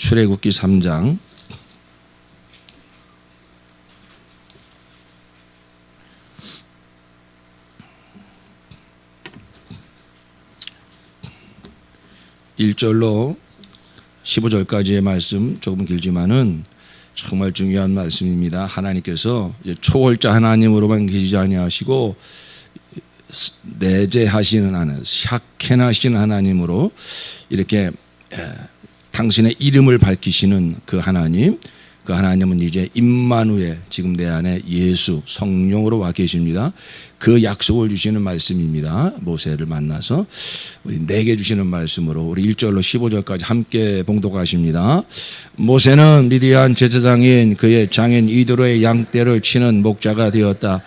출애굽기 3장 1절로 15절까지의 말씀 조금 길지만은 정말 중요한 말씀입니다. 하나님께서 초월자 하나님으로만 계시지 아니하시고 내재하시는 하나님, 샤켄하시는 하나님으로 이렇게 당신의 이름을 밝히시는 그 하나님, 그 하나님은 이제 임마누엘, 지금 내 안에 예수 성령으로 와 계십니다. 그 약속을 주시는 말씀입니다. 모세를 만나서 우리 내게 주시는 말씀으로 우리 1절로 15절까지 함께 봉독하십니다. 모세는 미디안 제사장인 그의 장인 이드로의 양떼를 치는 목자가 되었다.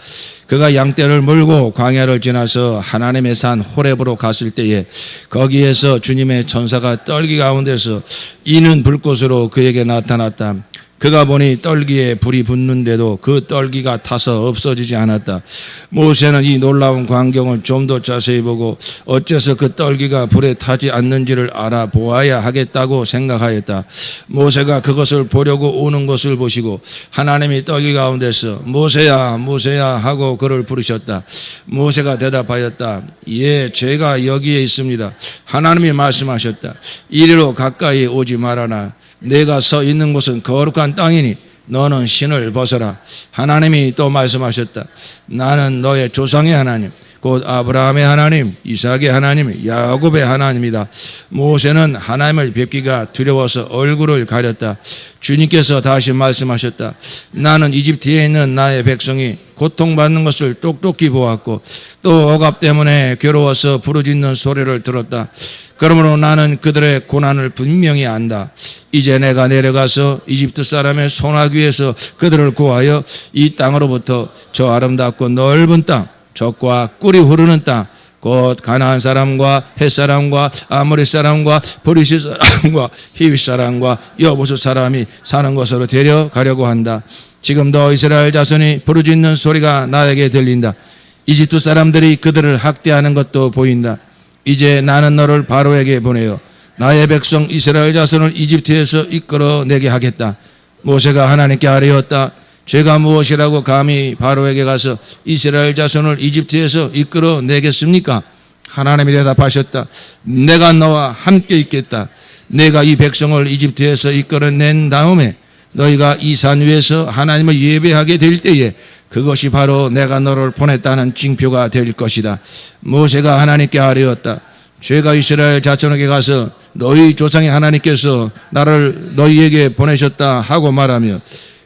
그가 양떼를 몰고 광야를 지나서 하나님의 산 호렙으로 갔을 때에 거기에서 주님의 천사가 떨기 가운데서 이는 불꽃으로 그에게 나타났다. 그가 보니 떨기에 불이 붙는데도 그 떨기가 타서 없어지지 않았다. 모세는 이 놀라운 광경을 좀 더 자세히 보고 어째서 그 떨기가 불에 타지 않는지를 알아보아야 하겠다고 생각하였다. 모세가 그것을 보려고 오는 것을 보시고 하나님이 떨기 가운데서 모세야 모세야 하고 그를 부르셨다. 모세가 대답하였다. 예, 제가 여기에 있습니다. 하나님이 말씀하셨다. 이리로 가까이 오지 말아라. 내가 서 있는 곳은 거룩한 땅이니 너는 신을 벗어라. 하나님이 또 말씀하셨다. 나는 너의 조상의 하나님, 곧 아브라함의 하나님, 이삭의 하나님, 야곱의 하나님이다. 모세는 하나님을 뵙기가 두려워서 얼굴을 가렸다. 주님께서 다시 말씀하셨다. 나는 이집트에 있는 나의 백성이 고통받는 것을 똑똑히 보았고 또 억압 때문에 괴로워서 부르짖는 소리를 들었다. 그러므로 나는 그들의 고난을 분명히 안다. 이제 내가 내려가서 이집트 사람의 손아귀에서 그들을 구하여 이 땅으로부터 저 아름답고 넓은 땅, 젖과 꿀이 흐르는 땅, 곧 가나안 사람과 헷 사람과 아모리 사람과 브리시 사람과 히윗 사람과 여부스 사람이 사는 곳으로 데려가려고 한다. 지금도 이스라엘 자손이 부르짖는 소리가 나에게 들린다. 이집트 사람들이 그들을 학대하는 것도 보인다. 이제 나는 너를 바로에게 보내어 나의 백성 이스라엘 자손을 이집트에서 이끌어내게 하겠다. 모세가 하나님께 아뢰었다. 죄가 무엇이라고 감히 바로에게 가서 이스라엘 자손을 이집트에서 이끌어내겠습니까? 하나님이 대답하셨다. 내가 너와 함께 있겠다. 내가 이 백성을 이집트에서 이끌어낸 다음에 너희가 이 산 위에서 하나님을 예배하게 될 때에 그것이 바로 내가 너를 보냈다는 징표가 될 것이다. 모세가 하나님께 아뢰었다. 죄가 이스라엘 자손에게 가서 너희 조상의 하나님께서 나를 너희에게 보내셨다 하고 말하며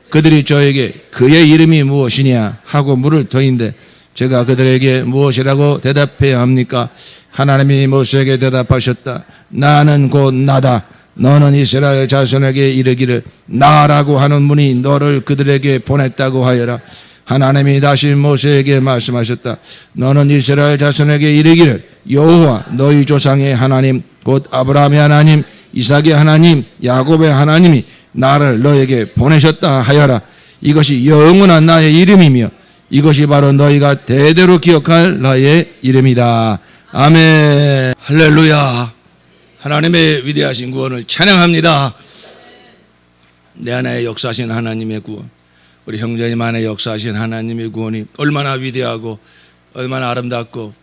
그들이 저에게 그의 이름이 무엇이냐 하고 물을 터인데 제가 그들에게 무엇이라고 대답해야 합니까? 하나님이 모세에게 대답하셨다. 나는 곧 나다. 너는 이스라엘 자손에게 이르기를 나라고 하는 분이 너를 그들에게 보냈다고 하여라. 하나님이 다시 모세에게 말씀하셨다. 너는 이스라엘 자손에게 이르기를 여호와 너희 조상의 하나님 곧 아브라함의 하나님 이삭의 하나님 야곱의 하나님이 나를 너에게 보내셨다 하여라. 이것이 영원한 나의 이름이며 이것이 바로 너희가 대대로 기억할 나의 이름이다. 아멘. 할렐루야. 하나님의 위대하신 구원을 찬양합니다. 내 안에 역사하신 하나님의 구원, 우리 형제님 안에 역사하신 하나님의 구원이 얼마나 위대하고 얼마나 아름답고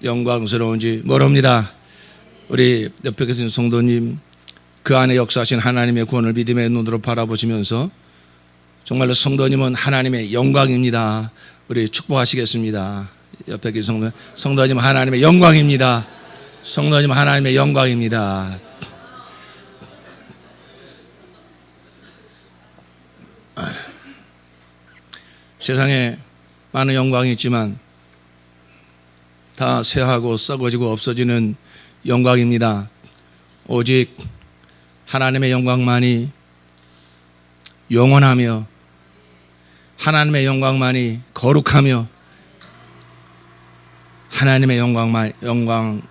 영광스러운지 모릅니다. 우리 옆에 계신 성도님, 그 안에 역사하신 하나님의 구원을 믿음의 눈으로 바라보시면서 정말로 성도님은 하나님의 영광입니다. 우리 축복하시겠습니다. 옆에 계신 성도님, 하나님의 영광입니다. 성도님, 하나님의 영광입니다. 세상에 많은 영광이 있지만 다 쇠하고 썩어지고 없어지는 영광입니다. 오직 하나님의 영광만이 영원하며 하나님의 영광만이 거룩하며 하나님의 영광만이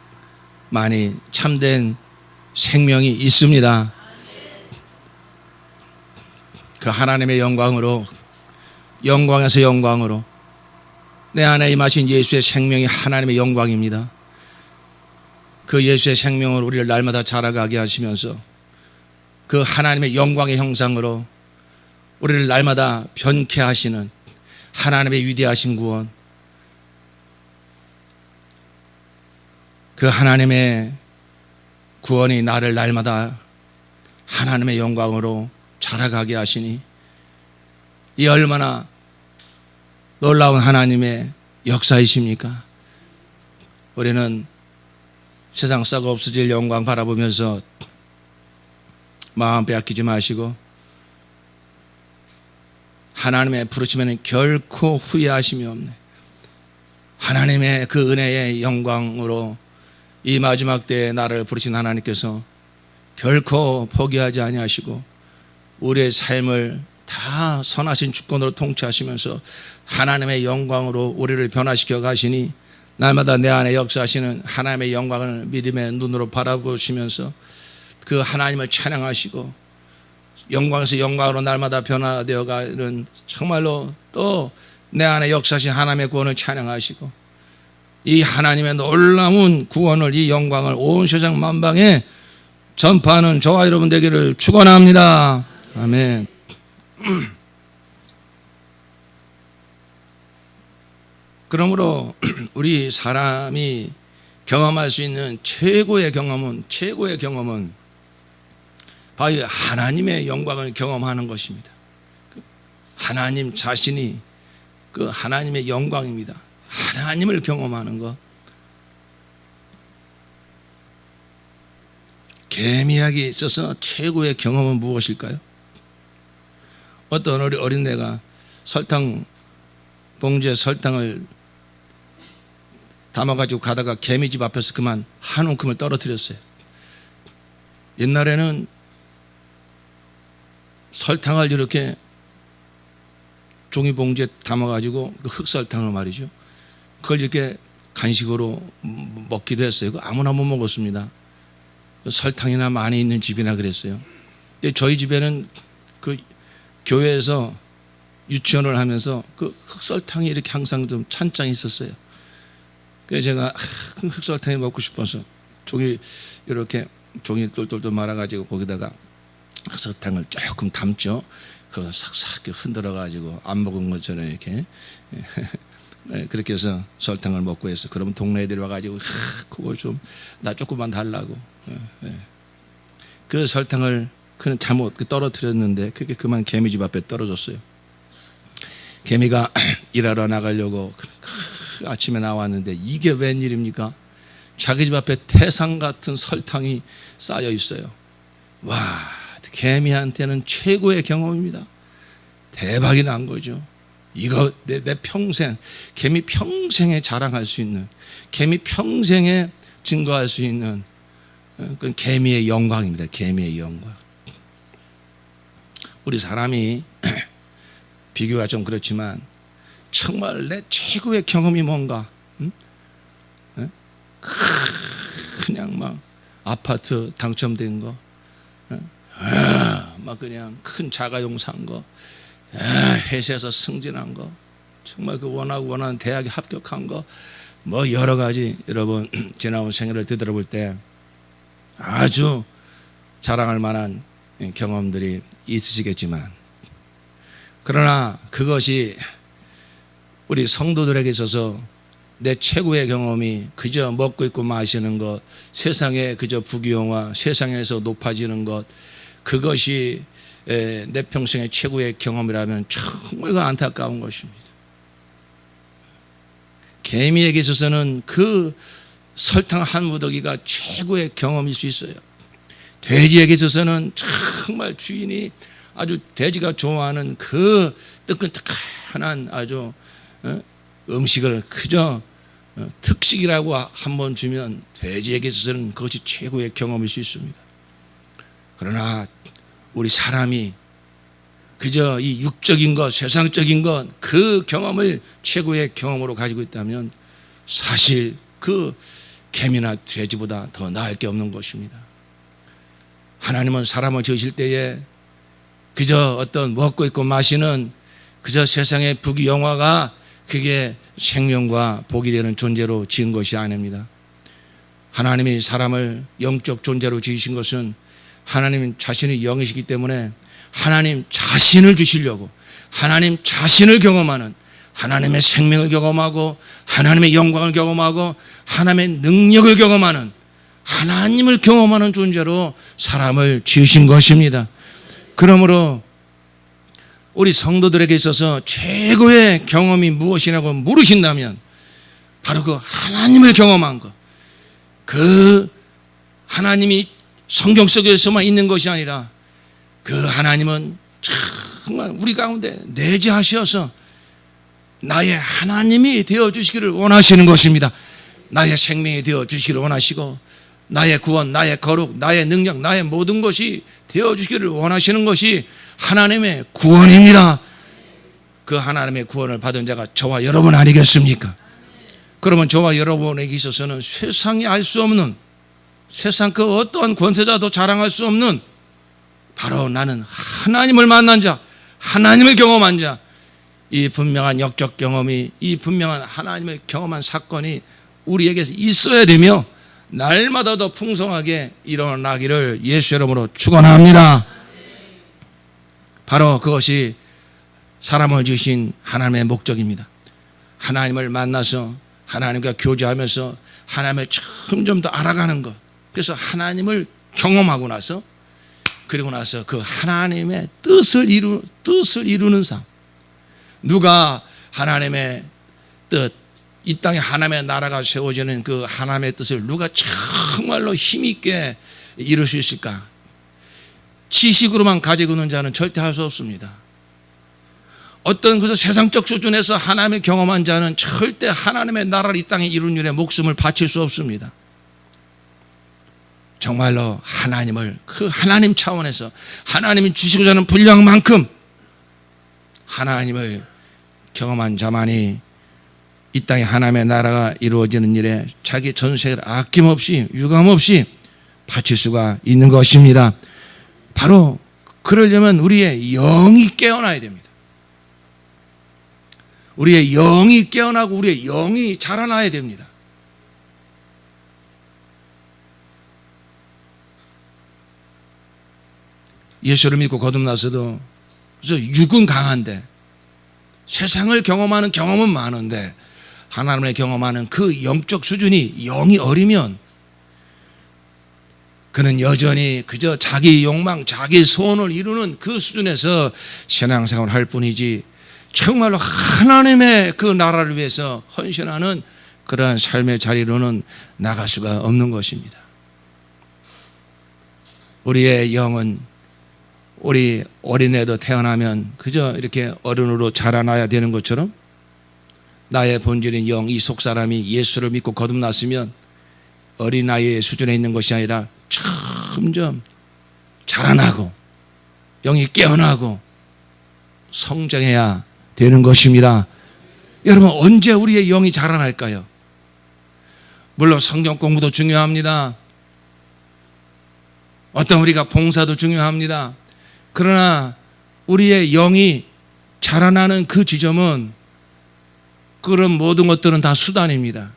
참된 생명이 있습니다. 그 하나님의 영광으로, 영광에서 영광으로 내 안에 임하신 예수의 생명이 하나님의 영광입니다. 그 예수의 생명을 우리를 날마다 자라가게 하시면서 그 하나님의 영광의 형상으로 우리를 날마다 변케 하시는 하나님의 위대하신 구원, 그 하나님의 구원이 나를 날마다 하나님의 영광으로 자라가게 하시니 이 얼마나 놀라운 하나님의 역사이십니까? 우리는 세상 썩어 없어질 영광 바라보면서 마음 빼앗기지 마시고 하나님의 부르심에는 결코 후회하심이 없네. 하나님의 그 은혜의 영광으로 이 마지막 때에 나를 부르신 하나님께서 결코 포기하지 아니하시고 우리의 삶을 다 선하신 주권으로 통치하시면서 하나님의 영광으로 우리를 변화시켜 가시니 날마다 내 안에 역사하시는 하나님의 영광을 믿음의 눈으로 바라보시면서 그 하나님을 찬양하시고 영광에서 영광으로 날마다 변화되어 가는 정말로 또 내 안에 역사하신 하나님의 구원을 찬양하시고 이 하나님의 놀라운 구원을, 이 영광을 온 세상 만방에 전파하는 저와 여러분 되기를 축원합니다. 아멘. 그러므로 우리 사람이 경험할 수 있는 최고의 경험은 바로 하나님의 영광을 경험하는 것입니다. 하나님 자신이 그 하나님의 영광입니다. 하나님을 경험하는 것. 개미에게 있어서 최고의 경험은 무엇일까요? 어떤 어린애가 설탕 봉지에 설탕을 담아가지고 가다가 개미집 앞에서 그만 한 움큼을 떨어뜨렸어요. 옛날에는 설탕을 이렇게 종이봉지에 담아가지고 그 흑설탕을 말이죠, 그걸 이렇게 간식으로 먹기도 했어요. 아무나 못 먹었습니다. 설탕이나 많이 있는 집이나 그랬어요. 근데 저희 집에는 그 교회에서 유치원을 하면서 그 흑설탕이 이렇게 항상 좀 찬장이 있었어요. 그래서 제가 흑설탕이 먹고 싶어서 이렇게 종이 똘똘똘 말아가지고 거기다가 흑설탕을 조금 담죠. 그걸 싹싹 흔들어가지고 안 먹은 것처럼 이렇게 그렇게 해서 설탕을 먹고 해서 그러면 동네 애들이 와가지고 그거 좀 나 조금만 달라고. 그 설탕을 그냥 잘못 떨어뜨렸는데 그게 그만 개미집 앞에 떨어졌어요. 개미가 일하러 나가려고 아침에 나왔는데 이게 웬일입니까? 자기 집 앞에 태산 같은 설탕이 쌓여 있어요. 와, 개미한테는 최고의 경험입니다. 대박이 난 거죠. 이거 내 평생, 개미 평생에 자랑할 수 있는, 개미 평생에 증거할 수 있는 그건 개미의 영광입니다. 개미의 영광. 우리 사람이 비교가 좀 그렇지만 정말 내 최고의 경험이 뭔가? 그냥 막 아파트 당첨된 거, 막 그냥 큰 자가용 산 거, 회사에서 승진한 거, 정말 그 원하는 대학에 합격한 거, 뭐 여러 가지 여러분 지나온 생애를 되돌아볼 때 아주 자랑할 만한 경험들이 있으시겠지만, 그러나 그것이 우리 성도들에게 있어서 내 최고의 경험이 그저 먹고 있고 마시는 것, 세상에 그저 부귀영화, 세상에서 높아지는 것, 그것이 내 평생의 최고의 경험이라면 정말 안타까운 것입니다. 개미에게 있어서는 그 설탕 한 무더기가 최고의 경험일 수 있어요. 돼지에게 있어서는 정말 주인이 아주 돼지가 좋아하는 그 뜨끈뜨끈한 아주 음식을 그저 특식이라고 한번 주면 돼지에게 있어서는 그것이 최고의 경험일 수 있습니다. 그러나 우리 사람이 그저 이 육적인 것, 세상적인 것, 그 경험을 최고의 경험으로 가지고 있다면 사실 그 개미나 돼지보다 더 나을 게 없는 것입니다. 하나님은 사람을 지으실 때에 그저 어떤 먹고 있고 마시는 그저 세상의 부귀영화가 그게 생명과 복이 되는 존재로 지은 것이 아닙니다. 하나님이 사람을 영적 존재로 지으신 것은 하나님 자신의 영이시기 때문에 하나님 자신을 주시려고 하나님 자신을 경험하는, 하나님의 생명을 경험하고 하나님의 영광을 경험하고 하나님의 능력을 경험하는, 하나님을 경험하는 존재로 사람을 지으신 것입니다. 그러므로 우리 성도들에게 있어서 최고의 경험이 무엇이라고 물으신다면 바로 그 하나님을 경험한 것, 그 하나님이 성경 속에서만 있는 것이 아니라 그 하나님은 정말 우리 가운데 내재하셔서 나의 하나님이 되어주시기를 원하시는 것입니다. 나의 생명이 되어주시기를 원하시고 나의 구원, 나의 거룩, 나의 능력, 나의 모든 것이 되어주시기를 원하시는 것이 하나님의 구원입니다. 그 하나님의 구원을 받은 자가 저와 여러분 아니겠습니까? 그러면 저와 여러분에게 있어서는 세상이 알 수 없는, 세상 그 어떠한 권세자도 자랑할 수 없는 바로 나는 하나님을 만난 자, 하나님을 경험한 자, 이 분명한 역적 경험이, 이 분명한 하나님을 경험한 사건이 우리에게 있어야 되며 날마다 더 풍성하게 일어나기를 예수 이름으로 축원합니다. 바로 그것이 사람을 지으신 하나님의 목적입니다. 하나님을 만나서 하나님과 교제하면서 하나님을 점점 더 알아가는 것. 그래서 하나님을 경험하고 나서, 그리고 나서 그 하나님의 뜻을 이루는 삶. 누가 하나님의 뜻, 이 땅에 하나님의 나라가 세워지는 그 하나님의 뜻을 누가 정말로 힘있게 이룰 수 있을까? 지식으로만 가지고 있는 자는 절대 할 수 없습니다. 어떤 그 세상적 수준에서 하나님을 경험한 자는 절대 하나님의 나라를 이 땅에 이루는 일에 목숨을 바칠 수 없습니다. 정말로 하나님을 그 하나님 차원에서 하나님이 주시고자 하는 분량만큼 하나님을 경험한 자만이 이 땅에 하나님의 나라가 이루어지는 일에 자기 전세를 아낌없이 유감없이 바칠 수가 있는 것입니다. 바로 그러려면 우리의 영이 깨어나야 됩니다. 우리의 영이 깨어나고 우리의 영이 자라나야 됩니다. 예수를 믿고 거듭나서도 그래서 육은 강한데, 세상을 경험하는 경험은 많은데 하나님을 경험하는 그 영적 수준이 영이 어리면 그는 여전히 그저 자기 욕망, 자기 소원을 이루는 그 수준에서 신앙생활을 할 뿐이지 정말로 하나님의 그 나라를 위해서 헌신하는 그러한 삶의 자리로는 나갈 수가 없는 것입니다. 우리의 영은 우리 어린애도 태어나면 그저 이렇게 어른으로 자라나야 되는 것처럼 나의 본질인 영, 이 속사람이 예수를 믿고 거듭났으면 어린아이의 수준에 있는 것이 아니라 점점 자라나고 영이 깨어나고 성장해야 되는 것입니다. 여러분, 언제 우리의 영이 자라날까요? 물론 성경 공부도 중요합니다. 어떤 우리가 봉사도 중요합니다. 그러나 우리의 영이 자라나는 그 지점은 그런 모든 것들은 다 수단입니다.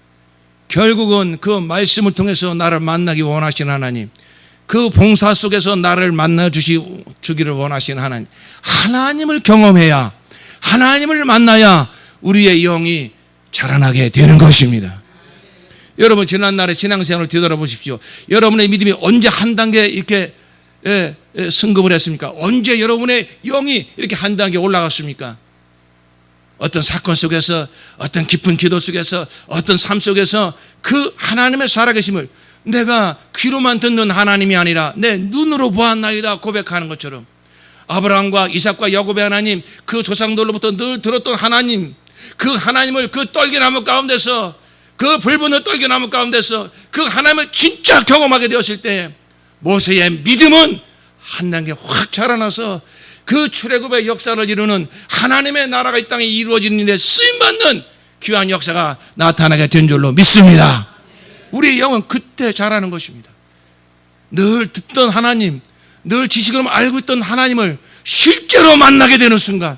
결국은 그 말씀을 통해서 나를 만나기 원하시는 하나님, 그 봉사 속에서 나를 만나 주기를 원하시는 하나님, 하나님을 경험해야, 하나님을 만나야 우리의 영이 자라나게 되는 것입니다. 여러분, 지난날의 신앙생활을 되돌아보십시오. 여러분의 믿음이 언제 한 단계 이렇게 승급을 했습니까? 언제 여러분의 영이 이렇게 한 단계 올라갔습니까? 어떤 사건 속에서, 어떤 깊은 기도 속에서, 어떤 삶 속에서 그 하나님의 살아계심을 내가 귀로만 듣는 하나님이 아니라 내 눈으로 보았나이다 고백하는 것처럼, 아브라함과 이삭과 야곱의 하나님, 그 조상들로부터 늘 들었던 하나님, 그 하나님을 그 떨기나무 가운데서, 그 불붙는 떨기나무 가운데서 그 하나님을 진짜 경험하게 되었을 때 모세의 믿음은 한 단계 확 자라나서 그 출애굽의 역사를 이루는 하나님의 나라가 이 땅에 이루어지는 일에 쓰임받는 귀한 역사가 나타나게 된 줄로 믿습니다. 우리의 영은 그때 자라는 것입니다. 늘 듣던 하나님, 늘 지식으로 알고 있던 하나님을 실제로 만나게 되는 순간,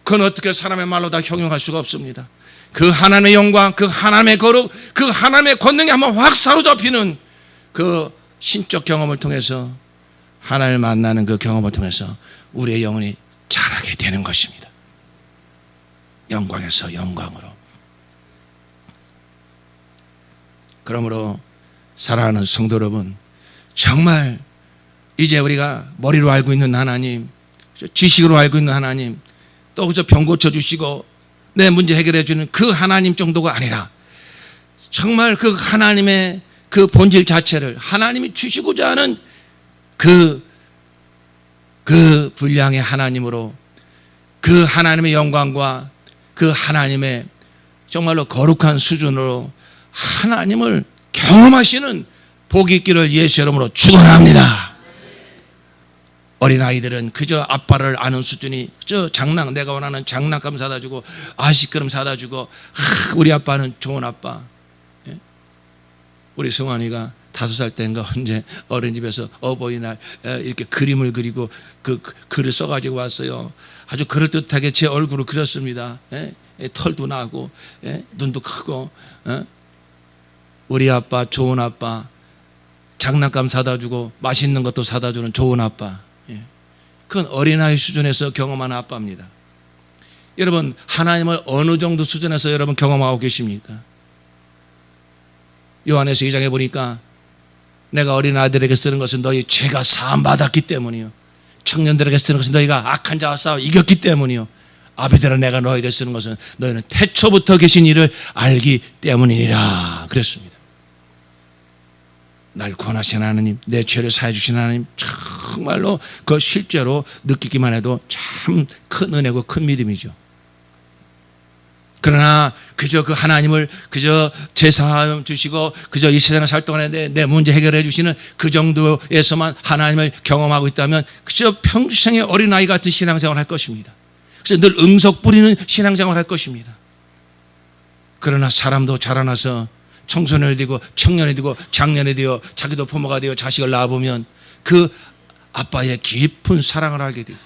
그건 어떻게 사람의 말로 다 형용할 수가 없습니다. 그 하나님의 영광, 그 하나님의 거룩, 그 하나님의 권능이 한번 확 사로잡히는 그 신적 경험을 통해서 하나님을 만나는 그 경험을 통해서 우리의 영혼이 자라게 되는 것입니다. 영광에서 영광으로. 그러므로 사랑하는 성도 여러분, 정말 이제 우리가 머리로 알고 있는 하나님, 지식으로 알고 있는 하나님, 또 그저 병 고쳐주시고 내 문제 해결해 주는 그 하나님 정도가 아니라 정말 그 하나님의 그 본질 자체를 하나님이 주시고자 하는 그 분량의 하나님으로, 그 하나님의 영광과 그 하나님의 정말로 거룩한 수준으로 하나님을 경험하시는 복이 있기를 예수 이름으로 축원합니다. 어린아이들은 그저 아빠를 아는 수준이 그저 내가 원하는 장난감 사다 주고 아이스크림 사다 주고, 우리 아빠는 좋은 아빠. 우리 승환이가 5살 때인가 언제 어린이집에서 어버이날 이렇게 그림을 그리고 그 글을 써가지고 왔어요. 아주 그럴듯하게 제 얼굴을 그렸습니다. 털도 나고 눈도 크고. 우리 아빠 좋은 아빠, 장난감 사다 주고 맛있는 것도 사다 주는 좋은 아빠. 그건 어린아이 수준에서 경험하는 아빠입니다. 여러분, 하나님을 어느 정도 수준에서 여러분 경험하고 계십니까? 요한에서 2장에 보니까 내가 어린아이들에게 쓰는 것은 너희 죄가 사함받았기 때문이요, 청년들에게 쓰는 것은 너희가 악한 자와 싸워 이겼기 때문이요, 아비들아 내가 너희에게 쓰는 것은 너희는 태초부터 계신 이를 알기 때문이니라 그랬습니다. 날 구원하신 하나님, 내 죄를 사해 주신 하나님, 정말로 그 실제로 느끼기만 해도 참 큰 은혜고 큰 믿음이죠. 그러나 그저 그 하나님을 그저 제사함 주시고 그저 이 세상을 살 동안에 내 문제 해결해 주시는 그 정도에서만 하나님을 경험하고 있다면 그저 평생의 어린아이 같은 신앙생활을 할 것입니다. 그래서 늘 응석 부리는 신앙생활을 할 것입니다. 그러나 사람도 자라나서 청소년이 되고 청년이 되고 장년이 되어 자기도 부모가 되어 자식을 낳아보면 그 아빠의 깊은 사랑을 알게 돼요.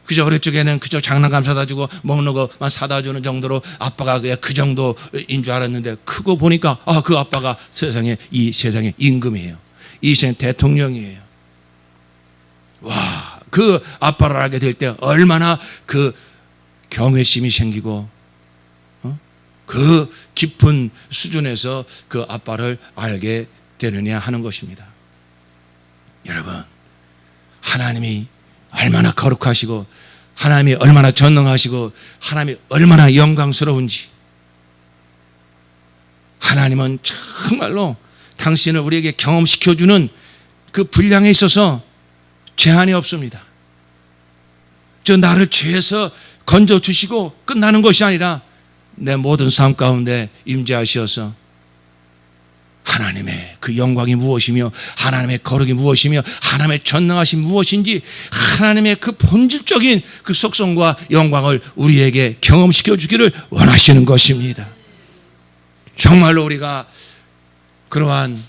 그저 어릴 적에는 그저 장난감 사다 주고 먹는 것만 사다 주는 정도로 아빠가 그 정도인 줄 알았는데 크고 보니까 그 아빠가 이 세상의 임금이에요. 이 세상 대통령이에요. 와, 그 아빠를 알게 될 때 얼마나 그 경외심이 생기고 그 깊은 수준에서 그 아빠를 알게 되느냐 하는 것입니다. 여러분, 하나님이 얼마나 거룩하시고 하나님이 얼마나 전능하시고 하나님이 얼마나 영광스러운지, 하나님은 정말로 당신을 우리에게 경험시켜주는 그 분량에 있어서 제한이 없습니다. 나를 죄에서 건져주시고 끝나는 것이 아니라 내 모든 삶 가운데 임재하셔서 하나님의 그 영광이 무엇이며 하나님의 거룩이 무엇이며 하나님의 전능하심이 무엇인지 하나님의 그 본질적인 그 속성과 영광을 우리에게 경험시켜 주기를 원하시는 것입니다. 정말로 우리가 그러한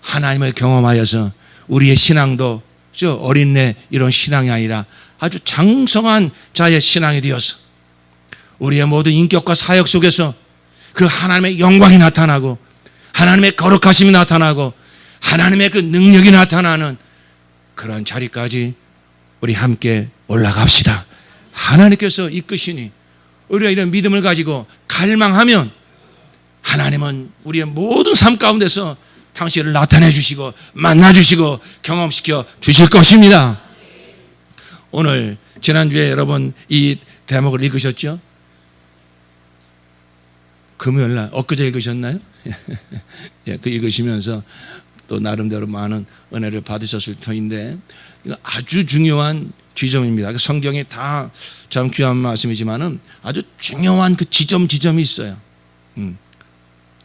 하나님을 경험하여서 우리의 신앙도 어린애 이런 신앙이 아니라 아주 장성한 자의 신앙이 되어서 우리의 모든 인격과 사역 속에서 그 하나님의 영광이 나타나고 하나님의 거룩하심이 나타나고 하나님의 그 능력이 나타나는 그런 자리까지 우리 함께 올라갑시다. 하나님께서 이끄시니 우리가 이런 믿음을 가지고 갈망하면 하나님은 우리의 모든 삶 가운데서 당신을 나타내 주시고 만나 주시고 경험시켜 주실 것입니다. 오늘 지난주에 여러분 이 대목을 읽으셨죠? 금요일날 엊그제 읽으셨나요? 예, 그 읽으시면서 또 나름대로 많은 은혜를 받으셨을 터인데 이거 아주 중요한 지점입니다. 성경에 다 참 귀한 말씀이지만은 아주 중요한 그 지점이 있어요.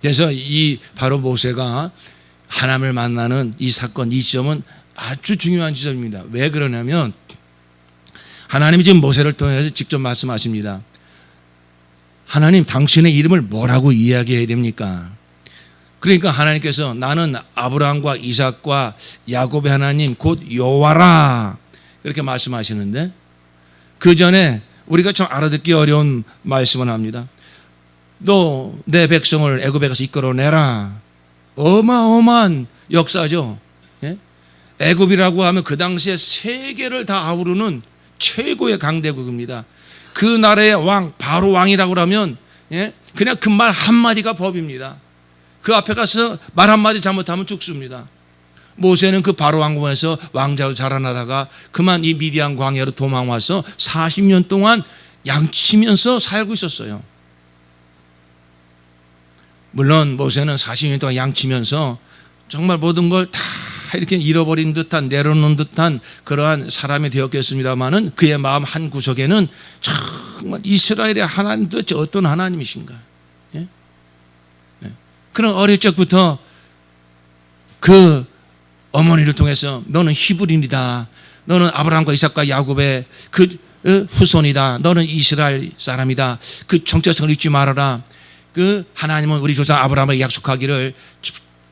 그래서 이 바로 모세가 하나님을 만나는 이 사건, 이 지점은 아주 중요한 지점입니다. 왜 그러냐면 하나님이 지금 모세를 통해서 직접 말씀하십니다. 하나님, 당신의 이름을 뭐라고 이야기해야 됩니까? 그러니까 하나님께서 나는 아브라함과 이삭과 야곱의 하나님 곧 여호와라 이렇게 말씀하시는데 그 전에 우리가 좀 알아듣기 어려운 말씀을 합니다. 너 내 백성을 애굽에 가서 이끌어내라. 어마어마한 역사죠. 예? 애굽이라고 하면 그 당시에 세계를 다 아우르는 최고의 강대국입니다. 그 나라의 왕, 바로 왕이라고 하면 그냥 그 말 한마디가 법입니다. 그 앞에 가서 말 한마디 잘못하면 죽습니다. 모세는 그 바로 왕궁에서 왕자로 자라나다가 그만 이 미디안 광야로 도망와서 40년 동안 양치면서 살고 있었어요. 물론 모세는 40년 동안 양치면서 정말 모든 걸 다 이렇게 잃어버린 듯한, 내려놓은 듯한 그러한 사람이 되었겠습니다마는 그의 마음 한 구석에는 정말 이스라엘의 하나님 도대체 어떤 하나님이신가? 예? 예. 그런 어릴 적부터 그 어머니를 통해서 너는 히브리인이다. 너는 아브라함과 이삭과 야곱의 그 후손이다. 너는 이스라엘 사람이다. 그 정체성을 잊지 말아라. 그 하나님은 우리 조상 아브라함에게 약속하기를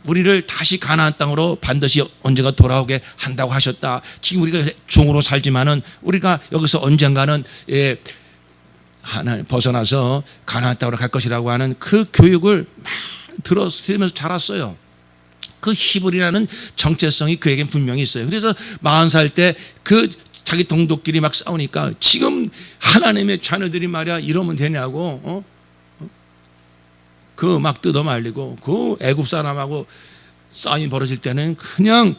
우리를 다시 가나안 땅으로 반드시 언젠가 돌아오게 한다고 하셨다. 지금 우리가 종으로 살지만은 우리가 여기서 언젠가는 하나님 벗어나서 가나안 땅으로 갈 것이라고 하는 그 교육을 막 들으면서 자랐어요. 그 히브리라는 정체성이 그에겐 분명히 있어요. 그래서 40살 때 그 자기 동족끼리 막 싸우니까 지금 하나님의 자녀들이 말이야 이러면 되냐고 그 막 뜯어 말리고 그 애굽 사람하고 싸움이 벌어질 때는 그냥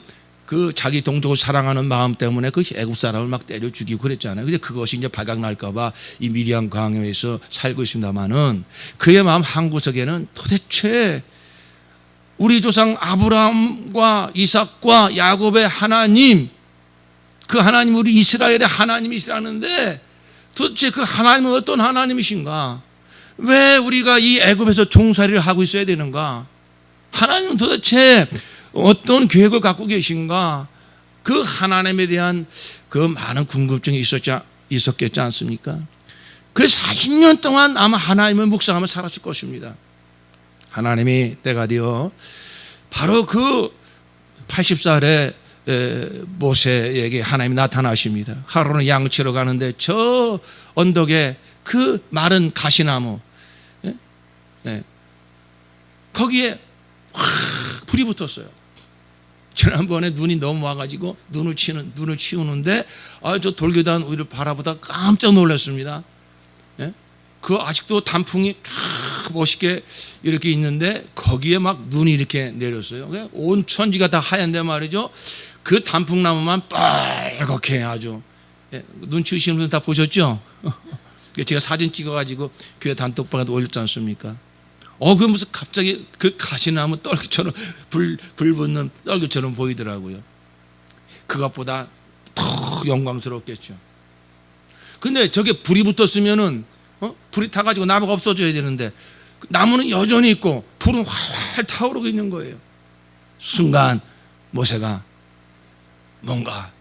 그 자기 동족을 사랑하는 마음 때문에 그 애굽 사람을 막 때려 죽이고 그랬잖아요. 근데 그것이 이제 발각날까봐 이 미디안 광야에서 살고 있습니다만은 그의 마음 한구석에는 도대체 우리 조상 아브라함과 이삭과 야곱의 하나님, 그 하나님 우리 이스라엘의 하나님이시라는데 도대체 그 하나님은 어떤 하나님이신가? 왜 우리가 이 애굽에서 종살이를 하고 있어야 되는가? 하나님은 도대체 어떤 계획을 갖고 계신가? 그 하나님에 대한 그 많은 궁금증이 있었겠지 않습니까? 그 40년 동안 아마 하나님을 묵상하며 살았을 것입니다. 하나님이 때가 되어 바로 그 80살의 모세에게 하나님이 나타나십니다. 하루는 양치러 가는데 저 언덕에 그 마른 가시나무 거기에 확 불이 붙었어요. 지난번에 눈이 너무 와가지고 눈을 치우는데 저 돌계단 위를 바라보다 깜짝 놀랐습니다. 그 아직도 단풍이 멋있게 이렇게 있는데 거기에 막 눈이 이렇게 내렸어요. 온 천지가 다 하얀데 말이죠. 그 단풍나무만 빨갛게 아주 눈 치우시는 분들 다 보셨죠? 제가 사진 찍어가지고 교회 단톡방에 올렸지 않습니까? 그 무슨 갑자기 그 가시나무 떨기처럼 불 붙는 떨기처럼 보이더라고요. 그것보다 더 영광스럽겠죠. 근데 저게 불이 붙었으면은 불이 타가지고 나무가 없어져야 되는데 나무는 여전히 있고 불은 활활 타오르고 있는 거예요. 순간 모세가 뭔가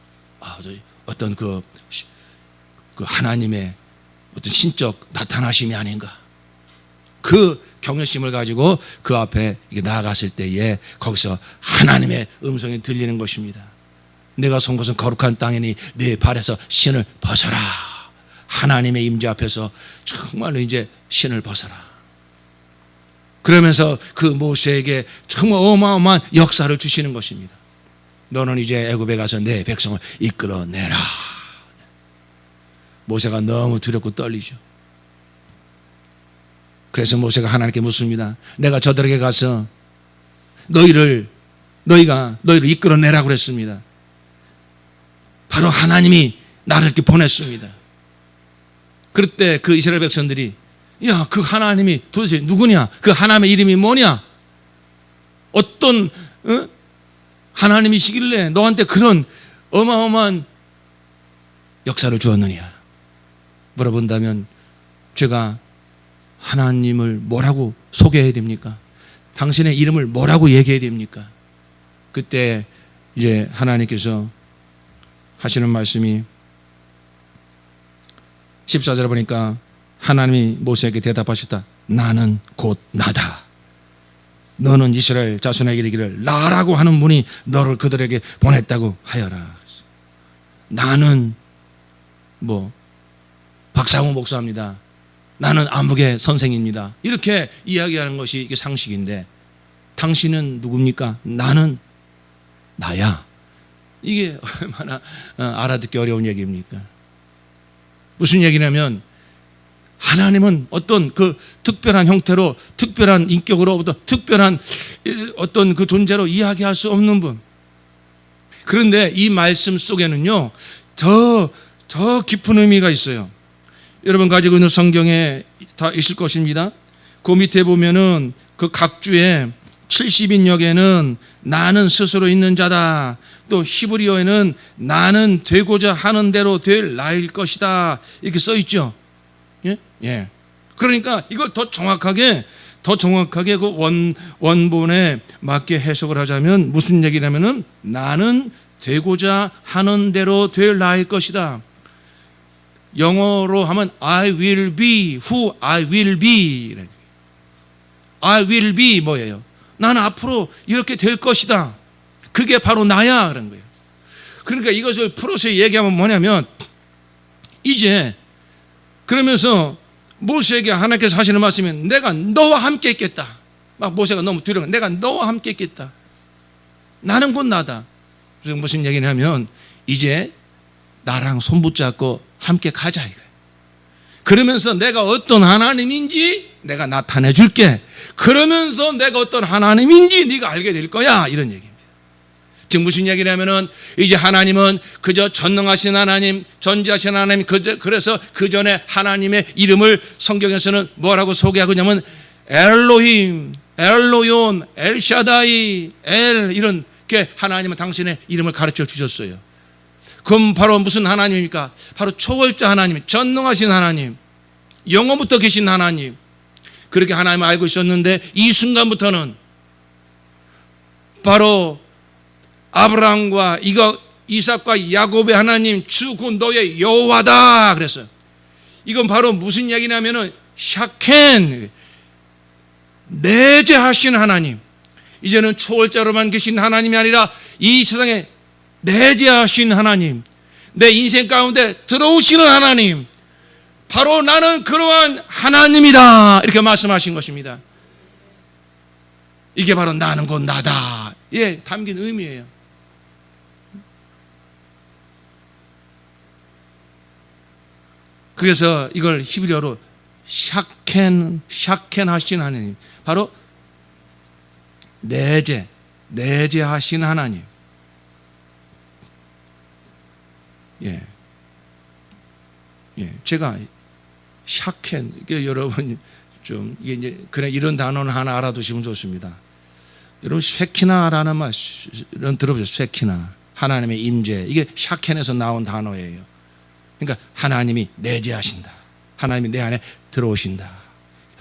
어떤 그 하나님의 어떤 신적 나타나심이 아닌가 그 경외심을 가지고 그 앞에 나아갔을 때에 거기서 하나님의 음성이 들리는 것입니다. 내가 선 곳은 거룩한 땅이니 네 발에서 신을 벗어라. 하나님의 임재 앞에서 정말로 이제 신을 벗어라. 그러면서 그 모세에게 정말 어마어마한 역사를 주시는 것입니다. 너는 이제 애굽에 가서 내 백성을 이끌어내라. 모세가 너무 두렵고 떨리죠. 그래서 모세가 하나님께 묻습니다. 내가 저들에게 가서 너희가 너희를 이끌어내라고 그랬습니다. 바로 하나님이 나를 이렇게 보냈습니다. 그럴 때 그 이스라엘 백성들이 야, 그 하나님이 도대체 누구냐? 그 하나님의 이름이 뭐냐? 어떤 하나님이시길래 너한테 그런 어마어마한 역사를 주었느냐? 물어본다면 제가 하나님을 뭐라고 소개해야 됩니까? 당신의 이름을 뭐라고 얘기해야 됩니까? 그때 이제 하나님께서 하시는 말씀이 14절에 보니까 하나님이 모세에게 대답하셨다. 나는 곧 나다. 너는 이스라엘 자손에게 이르기를 나라고 하는 분이 너를 그들에게 보냈다고 하여라. 나는 박상우 목사입니다. 나는 안목의 선생입니다. 이렇게 이야기하는 것이 이게 상식인데 당신은 누굽니까? 나는 나야. 이게 얼마나 알아듣기 어려운 얘기입니까? 무슨 얘기냐면 하나님은 어떤 그 특별한 형태로, 특별한 인격으로, 특별한 어떤 그 존재로 이야기할 수 없는 분. 그런데 이 말씀 속에는요, 더 깊은 의미가 있어요. 여러분 가지고 있는 성경에 다 있을 것입니다. 그 밑에 보면은 그 각주에 70인역에는 나는 스스로 있는 자다. 또 히브리어에는 나는 되고자 하는 대로 될 나일 것이다. 이렇게 써 있죠. 예. 그러니까 이걸 더 정확하게 그 원본에 맞게 해석을 하자면 무슨 얘기냐면은 나는 되고자 하는 대로 될 나일 것이다. 영어로 하면 I will be who I will be. I will be 뭐예요? 나는 앞으로 이렇게 될 것이다. 그게 바로 나야. 그런 거예요. 그러니까 이것을 풀어서 얘기하면 뭐냐면 이제 그러면서 모세에게 하나님께서 하시는 말씀이 내가 너와 함께 있겠다. 막 모세가 너무 두려워. 내가 너와 함께 있겠다. 나는 곧 나다. 그래서 무슨 얘기냐면 이제 나랑 손 붙잡고 함께 가자 이거예요. 그러면서 내가 어떤 하나님인지 내가 나타내 줄게. 그러면서 내가 어떤 하나님인지 네가 알게 될 거야. 이런 얘기입니다. 지금 무슨 얘기냐면은 이제 하나님은 그저 전능하신 하나님, 전지하신 하나님, 그래서 그 전에 하나님의 이름을 성경에서는 뭐라고 소개하고 있냐면 엘로힘, 엘로yon, 엘샤다이, 엘 이렇게 하나님은 당신의 이름을 가르쳐 주셨어요. 그럼 바로 무슨 하나님입니까? 바로 초월자 하나님, 전능하신 하나님, 영원부터 계신 하나님. 그렇게 하나님을 알고 있었는데 이 순간부터는 바로 아브라함과 이삭과 야곱의 하나님 주 곧 너의 여호와다 그랬어요. 이건 바로 무슨 얘기냐면은 샤켄, 내재하신 하나님. 이제는 초월자로만 계신 하나님이 아니라 이 세상에 내재하신 하나님, 내 인생 가운데 들어오시는 하나님, 바로 나는 그러한 하나님이다 이렇게 말씀하신 것입니다. 이게 바로 나는 곧 나다 담긴 의미예요. 그래서 이걸 히브리어로 샤켄 하신 하나님, 바로 내재하신 하나님. 제가 샤켄, 이게 여러분 좀 이게 이제 그래 이런 단어는 하나 알아두시면 좋습니다. 여러분 쉐키나라는 말 들어보세요. 쉐키나, 하나님의 임재. 이게 샤켄에서 나온 단어예요. 그러니까 하나님이 내재하신다. 하나님이 내 안에 들어오신다.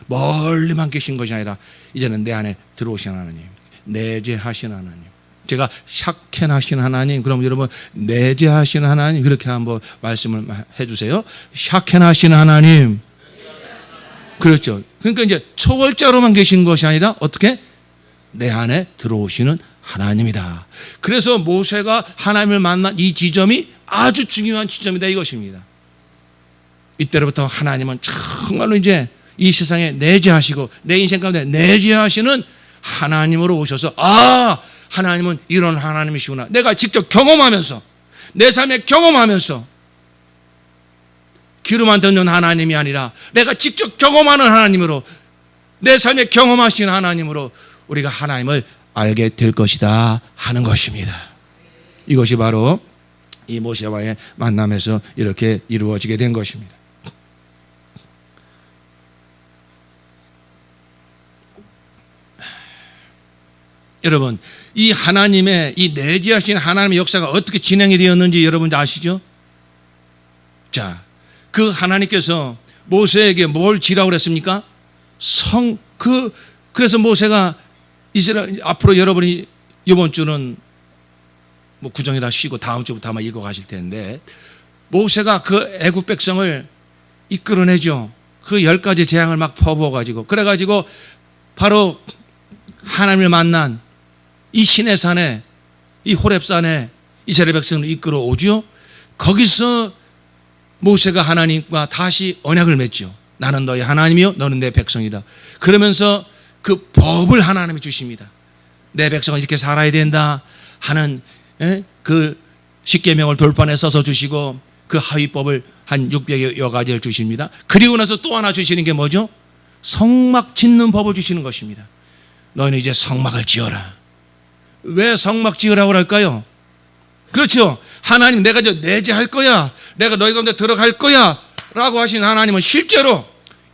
멀리만 계신 것이 아니라 이제는 내 안에 들어오신 하나님, 내재하신 하나님. 제가 샤켄하신 하나님, 그럼 여러분 내재하신 하나님 그렇게 한번 말씀을 해주세요. 샤켄하신 하나님. 그렇죠. 그러니까 이제 초월자로만 계신 것이 아니라 어떻게 내 안에 들어오시는 하나님이다. 그래서 모세가 하나님을 만난 이 지점이 아주 중요한 지점이다 이것입니다. 이때로부터 하나님은 정말로 이제 이 세상에 내재하시고 내 인생 가운데 내재하시는 하나님으로 오셔서 하나님은 이런 하나님이시구나. 내가 직접 경험하면서, 내 삶에 경험하면서, 귀로만 듣는 하나님이 아니라 내가 직접 경험하는 하나님으로, 내 삶에 경험하신 하나님으로 우리가 하나님을 알게 될 것이다 하는 것입니다. 이것이 바로 이 모세와의 만남에서 이렇게 이루어지게 된 것입니다. 여러분, 이 하나님의 이 내재하신 하나님의 역사가 어떻게 진행이 되었는지 여러분 아시죠? 자, 그 하나님께서 모세에게 뭘 지라고 그랬습니까? 그래서 모세가 이스라엘, 앞으로 여러분이 이번 주는 뭐 구정이라 쉬고 다음 주부터 아마 읽어 가실 텐데, 모세가 그 애굽 백성을 이끌어내죠. 그 10가지 재앙을 막 퍼부어 가지고, 그래 가지고 바로 하나님을 만난 이 시내산에, 이 호렙산에 이스라엘 백성을 이끌어 오죠. 거기서 모세가 하나님과 다시 언약을 맺죠. 나는 너의 하나님이요 너는 내 백성이다. 그러면서 그 법을 하나님이 주십니다. 내 백성은 이렇게 살아야 된다 하는 그 십계명을 돌판에 써서 주시고 그 하위법을 한 600여 가지를 주십니다. 그리고 나서 또 하나 주시는 게 뭐죠? 성막 짓는 법을 주시는 것입니다. 너희는 이제 성막을 지어라. 왜 성막 지으라고 할까요? 그렇죠. 하나님 내가 저 내재할 거야, 내가 너희 가운데 들어갈 거야 라고 하신 하나님은 실제로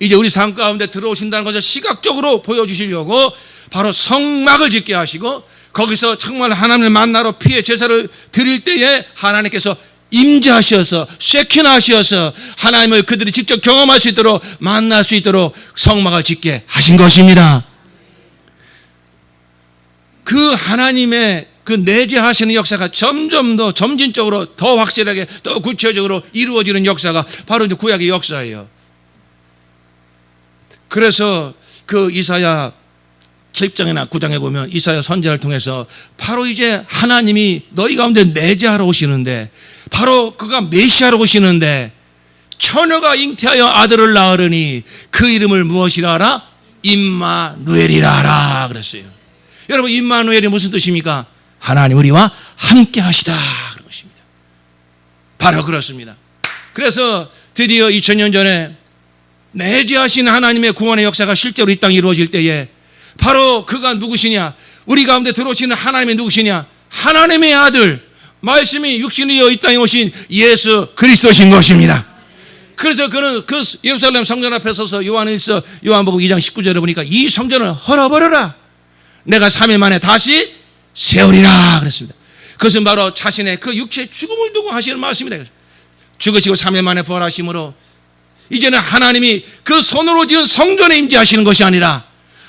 이제 우리 삶 가운데 들어오신다는 것을 시각적으로 보여주시려고 바로 성막을 짓게 하시고, 거기서 정말 하나님을 만나러 피의 제사를 드릴 때에 하나님께서 임재하셔서 쉐키나하셔서 하나님을 그들이 직접 경험할 수 있도록, 만날 수 있도록 성막을 짓게 하신 것입니다. 그 하나님의 그 내재하시는 역사가 점점 더 점진적으로 더 확실하게 더 구체적으로 이루어지는 역사가 바로 이제 구약의 역사예요. 그래서 그 이사야 7장이나 9장에 보면 이사야 선지자를 통해서 바로 이제 하나님이 너희 가운데 내재하러 오시는데, 바로 그가 메시아로 오시는데, 처녀가 잉태하여 아들을 낳으리니 그 이름을 무엇이라 하라? 임마누엘이라 하라 그랬어요. 여러분, 임마누엘이 무슨 뜻입니까? 하나님 우리와 함께 하시다 그런 것입니다. 바로 그렇습니다. 그래서 드디어 2000년 전에 내재하신 하나님의 구원의 역사가 실제로 이 땅에 이루어질 때에 바로 그가 누구시냐? 우리 가운데 들어오시는 하나님이 누구시냐? 하나님의 아들, 말씀이 육신이 되어 이 땅에 오신 예수 그리스도신 것입니다. 그래서 그는 그 예루살렘 성전 앞에 서서 요한일서 요한복음 2장 19절에 보니까 이 성전을 헐어버려라, 내가 3일 만에 다시 세우리라 그랬습니다. 그것은 바로 자신의 그 육체의 죽음을 두고 하시는 말씀이다. 죽으시고 3일 만에 부활하심으로 이제는 하나님이 그 손으로 지은 성전에 임재하시는 것이 아니라,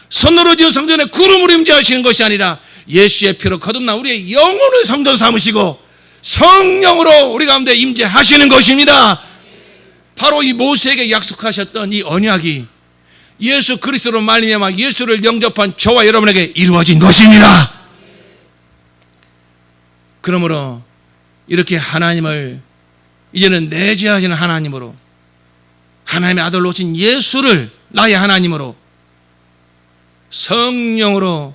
손으로 지은 성전에 구름으로 임재하시는 것이 아니라 예수의 피로 거듭난 우리의 영혼을 성전 삼으시고 성령으로 우리 가운데 임재하시는 것입니다. 바로 이 모세에게 약속하셨던 이 언약이 예수 그리스도로 말미암아 예수를 영접한 저와 여러분에게 이루어진 것입니다. 그러므로 이렇게 하나님을 이제는 내재하시는 하나님으로, 하나님의 아들로 오신 예수를 나의 하나님으로 성령으로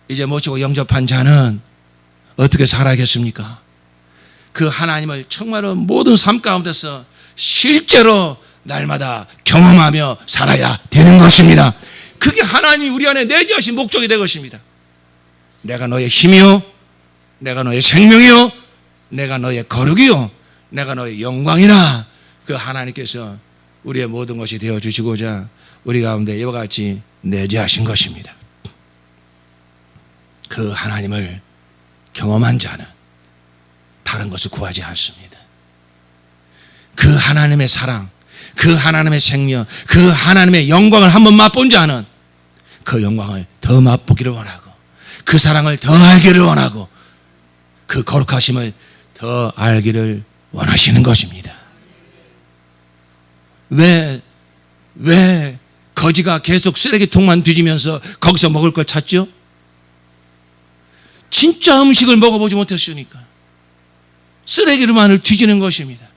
이제 모시고 영접한 자는 어떻게 살아야겠습니까? 그 하나님을 정말로 모든 삶 가운데서 실제로 날마다 경험하며 살아야 되는 것입니다. 그게 하나님이 우리 안에 내재하신 목적이 될 것입니다. 내가 너의 힘이요, 내가 너의 생명이요, 내가 너의 거룩이요, 내가 너의 영광이라. 그 하나님께서 우리의 모든 것이 되어주시고자 우리 가운데 이와 같이 내재하신 것입니다. 그 하나님을 경험한 자는 다른 것을 구하지 않습니다. 그 하나님의 사랑, 그 하나님의 생명, 그 하나님의 영광을 한번 맛본 자는 그 영광을 더 맛보기를 원하고, 그 사랑을 더 알기를 원하고, 그 거룩하심을 더 알기를 원하시는 것입니다. 왜 거지가 계속 쓰레기통만 뒤지면서 거기서 먹을 걸 찾죠? 진짜 음식을 먹어보지 못했으니까 쓰레기로만을 뒤지는 것입니다.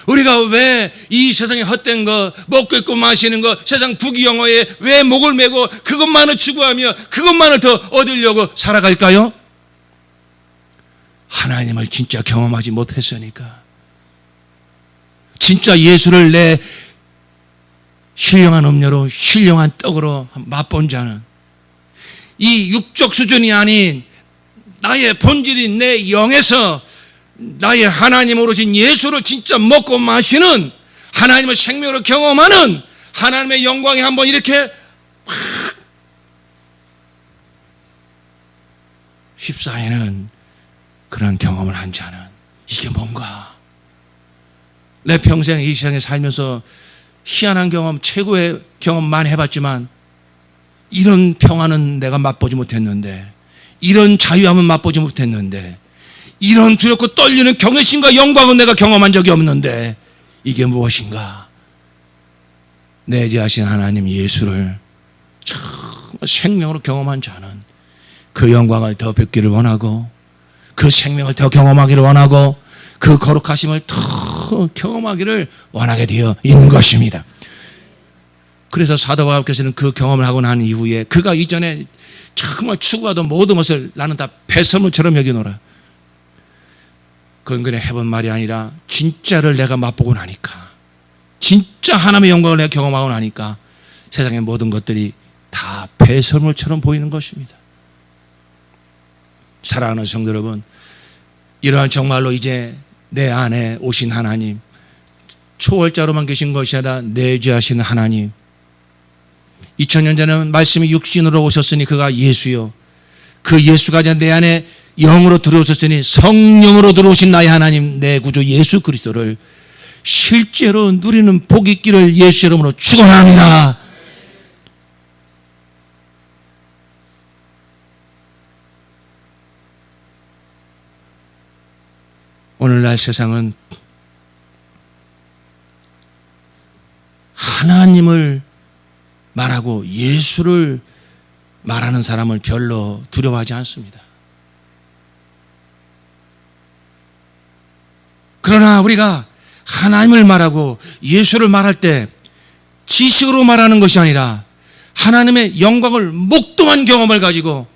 우리가 왜 이 세상에 헛된 거, 먹고 있고 마시는 거, 세상 부귀영화에 왜 목을 메고 그것만을 추구하며 그것만을 더 얻으려고 살아갈까요? 하나님을 진짜 경험하지 못했으니까. 진짜 예수를 내 신령한 음료로, 신령한 떡으로 맛본 자는 이 육적 수준이 아닌 나의 본질인 내 영에서 나의 하나님으로 신 예수를 진짜 먹고 마시는, 하나님을 생명으로 경험하는, 하나님의 영광에 한번 이렇게 휩싸이는 그런 경험을 한 자는 이게 뭔가? 내 평생 이 세상에 살면서 희한한 경험, 최고의 경험 많이 해봤지만 이런 평안은 내가 맛보지 못했는데, 이런 자유함은 맛보지 못했는데, 이런 두렵고 떨리는 경외심과 영광은 내가 경험한 적이 없는데 이게 무엇인가? 내재하신 하나님 예수를 정말 생명으로 경험한 자는 그 영광을 더 뵙기를 원하고, 그 생명을 더 경험하기를 원하고, 그 거룩하심을 더 경험하기를 원하게 되어 있는 것입니다. 그래서 사도 바울께서는 그 경험을 하고 난 이후에 그가 이전에 정말 추구하던 모든 것을 나는 다 배설물처럼 여기노라. 그건 그냥 해본 말이 아니라 진짜를 내가 맛보고 나니까, 진짜 하나님의 영광을 내가 경험하고 나니까 세상의 모든 것들이 다 배설물처럼 보이는 것입니다. 사랑하는 성도 여러분, 이러한 정말로 이제 내 안에 오신 하나님, 초월자로만 계신 것이 아니라 내주하시는 하나님, 2000년 전에는 말씀이 육신으로 오셨으니 그가 예수요, 그 예수가 이제 내 안에 영으로 들어오셨으니 성령으로 들어오신 나의 하나님, 내 구주 예수 그리스도를 실제로 누리는 복이 있기를 예수 이름으로 축원합니다. 오늘날 세상은 하나님을 말하고 예수를 말하는 사람을 별로 두려워하지 않습니다. 그러나 우리가 하나님을 말하고 예수를 말할 때 지식으로 말하는 것이 아니라 하나님의 영광을 목도한 경험을 가지고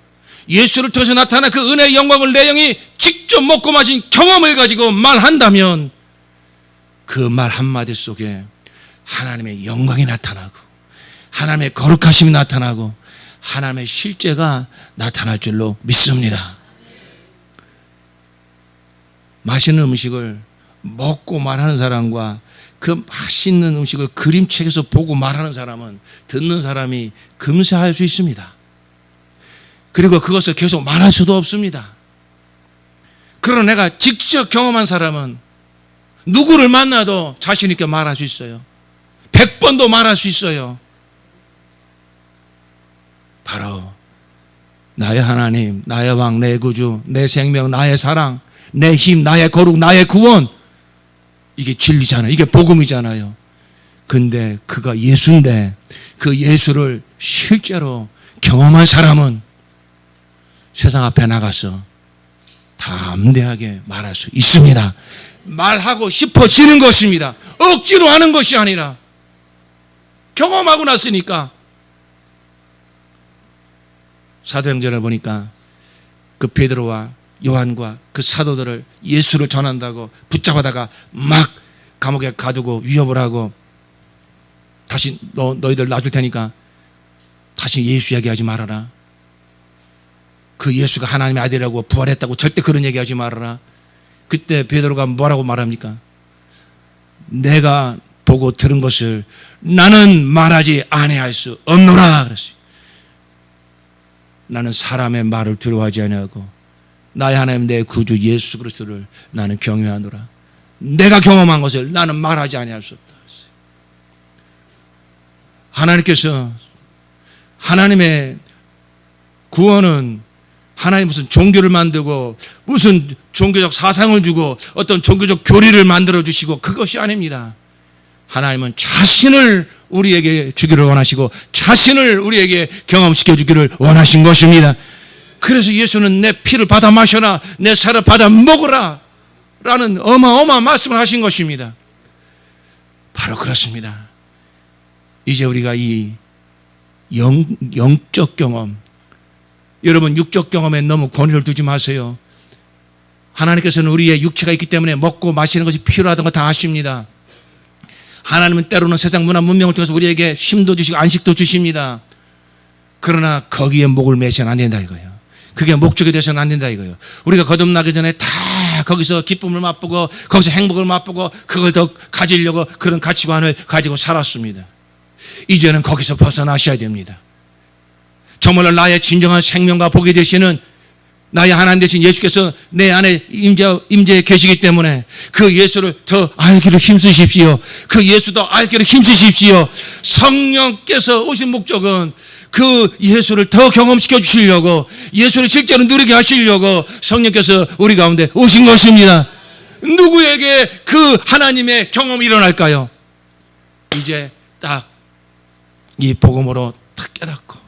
예수를 통해서 나타난 그 은혜의 영광을 내 영이 직접 먹고 마신 경험을 가지고 말한다면 그 말 한마디 속에 하나님의 영광이 나타나고 하나님의 거룩하심이 나타나고 하나님의 실제가 나타날 줄로 믿습니다. 맛있는 음식을 먹고 말하는 사람과 그 맛있는 음식을 그림책에서 보고 말하는 사람은 듣는 사람이 금세할 수 있습니다. 그리고 그것을 계속 말할 수도 없습니다. 그러나 내가 직접 경험한 사람은 누구를 만나도 자신 있게 말할 수 있어요. 100번도 말할 수 있어요. 바로 나의 하나님, 나의 왕, 내 구주, 내 생명, 나의 사랑, 내 힘, 나의 거룩, 나의 구원, 이게 진리잖아요. 이게 복음이잖아요. 근데 그가 예수인데 그 예수를 실제로 경험한 사람은 세상 앞에 나가서 담대하게 말할 수 있습니다. 말하고 싶어지는 것입니다. 억지로 하는 것이 아니라 경험하고 났으니까. 사도행전을 보니까 그 베드로와 요한과 그 사도들을 예수를 전한다고 붙잡아다가 막 감옥에 가두고 위협을 하고, 다시 너희들 놔줄 테니까 다시 예수 이야기하지 말아라. 그 예수가 하나님의 아들이라고 부활했다고 절대 그런 얘기하지 말아라. 그때 베드로가 뭐라고 말합니까? 내가 보고 들은 것을 나는 말하지 아니할 수 없노라 그랬어요. 나는 사람의 말을 두려워하지 아니하고 나의 하나님 내 구주 예수 그리스도를 나는 경외하노라. 내가 경험한 것을 나는 말하지 아니할 수 없다. 하나님께서 하나님의 구원은 하나님 무슨 종교를 만들고 무슨 종교적 사상을 주고 어떤 종교적 교리를 만들어 주시고 그것이 아닙니다. 하나님은 자신을 우리에게 주기를 원하시고 자신을 우리에게 경험시켜 주기를 원하신 것입니다. 그래서 예수는 내 피를 받아 마셔라, 내 살을 받아 먹어라 라는 어마어마한 말씀을 하신 것입니다. 바로 그렇습니다. 이제 우리가 이 영적 경험, 여러분 육적 경험에 너무 권위를 두지 마세요. 하나님께서는 우리의 육체가 있기 때문에 먹고 마시는 것이 필요하다는 거 다 아십니다. 하나님은 때로는 세상 문화 문명을 통해서 우리에게 쉼도 주시고 안식도 주십니다. 그러나 거기에 목을 매셔는 안 된다 이거예요. 그게 목적이 되서는 안 된다 이거예요. 우리가 거듭나기 전에 다 거기서 기쁨을 맛보고 거기서 행복을 맛보고 그걸 더 가지려고 그런 가치관을 가지고 살았습니다. 이제는 거기서 벗어나셔야 됩니다. 정말로 나의 진정한 생명과 복이 되시는 나의 하나님 되신 예수께서 내 안에 임재해 계시기 때문에 그 예수를 더 알기를 힘쓰십시오. 그 예수 더 알기를 힘쓰십시오. 성령께서 오신 목적은 그 예수를 더 경험시켜 주시려고, 예수를 실제로 누리게 하시려고 성령께서 우리 가운데 오신 것입니다. 누구에게 그 하나님의 경험이 일어날까요? 이제 딱 이 복음으로 딱 깨닫고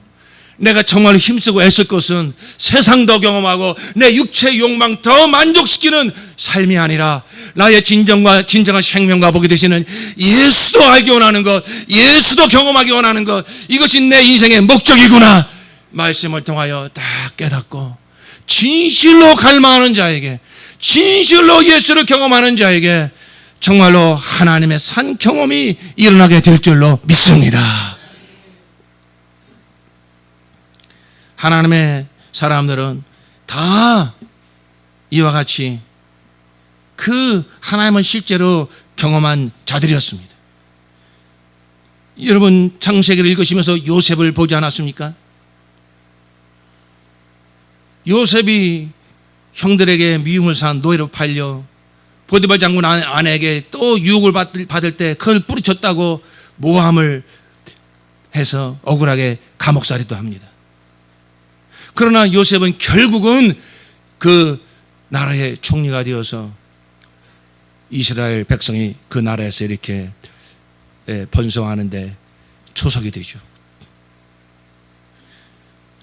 내가 정말 힘쓰고 애쓸 것은 세상 더 경험하고 내 육체의 욕망 더 만족시키는 삶이 아니라 나의 진정한 생명과 복이 되시는 예수도 알기 원하는 것, 예수도 경험하기 원하는 것, 이것이 내 인생의 목적이구나. 말씀을 통하여 다 깨닫고 진실로 갈망하는 자에게, 진실로 예수를 경험하는 자에게 정말로 하나님의 산 경험이 일어나게 될 줄로 믿습니다. 하나님의 사람들은 다 이와 같이 그 하나님을 실제로 경험한 자들이었습니다. 여러분 창세기를 읽으시면서 요셉을 보지 않았습니까? 요셉이 형들에게 미움을 산 노예로 팔려 보디발 장군 아내에게 또 유혹을 받을 때 그걸 뿌리쳤다고 모함을 해서 억울하게 감옥살이도 합니다. 그러나 요셉은 결국은 그 나라의 총리가 되어서 이스라엘 백성이 그 나라에서 이렇게 번성하는데 초석이 되죠.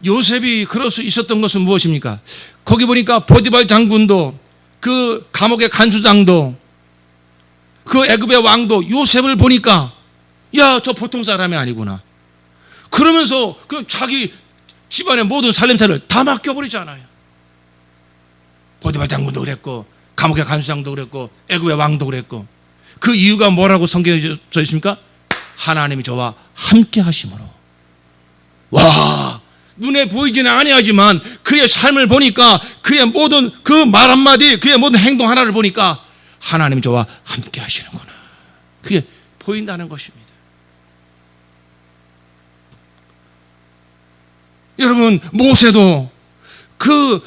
요셉이 그럴 수 있었던 것은 무엇입니까? 거기 보니까 보디발 장군도 그 감옥의 간수장도 그 애굽의 왕도 요셉을 보니까 야, 저 보통 사람이 아니구나. 그러면서 그 자기 집안의 모든 살림살이를 다 맡겨버리잖아요. 보디발 장군도 그랬고 감옥의 간수장도 그랬고 애굽의 왕도 그랬고 그 이유가 뭐라고 성경에 써 있습니까? 하나님이 저와 함께 하심으로. 와, 눈에 보이지는 아니하지만 그의 삶을 보니까 그의 모든 그 말 한마디 그의 모든 행동 하나를 보니까 하나님이 저와 함께 하시는구나. 그게 보인다는 것입니다. 여러분 모세도 그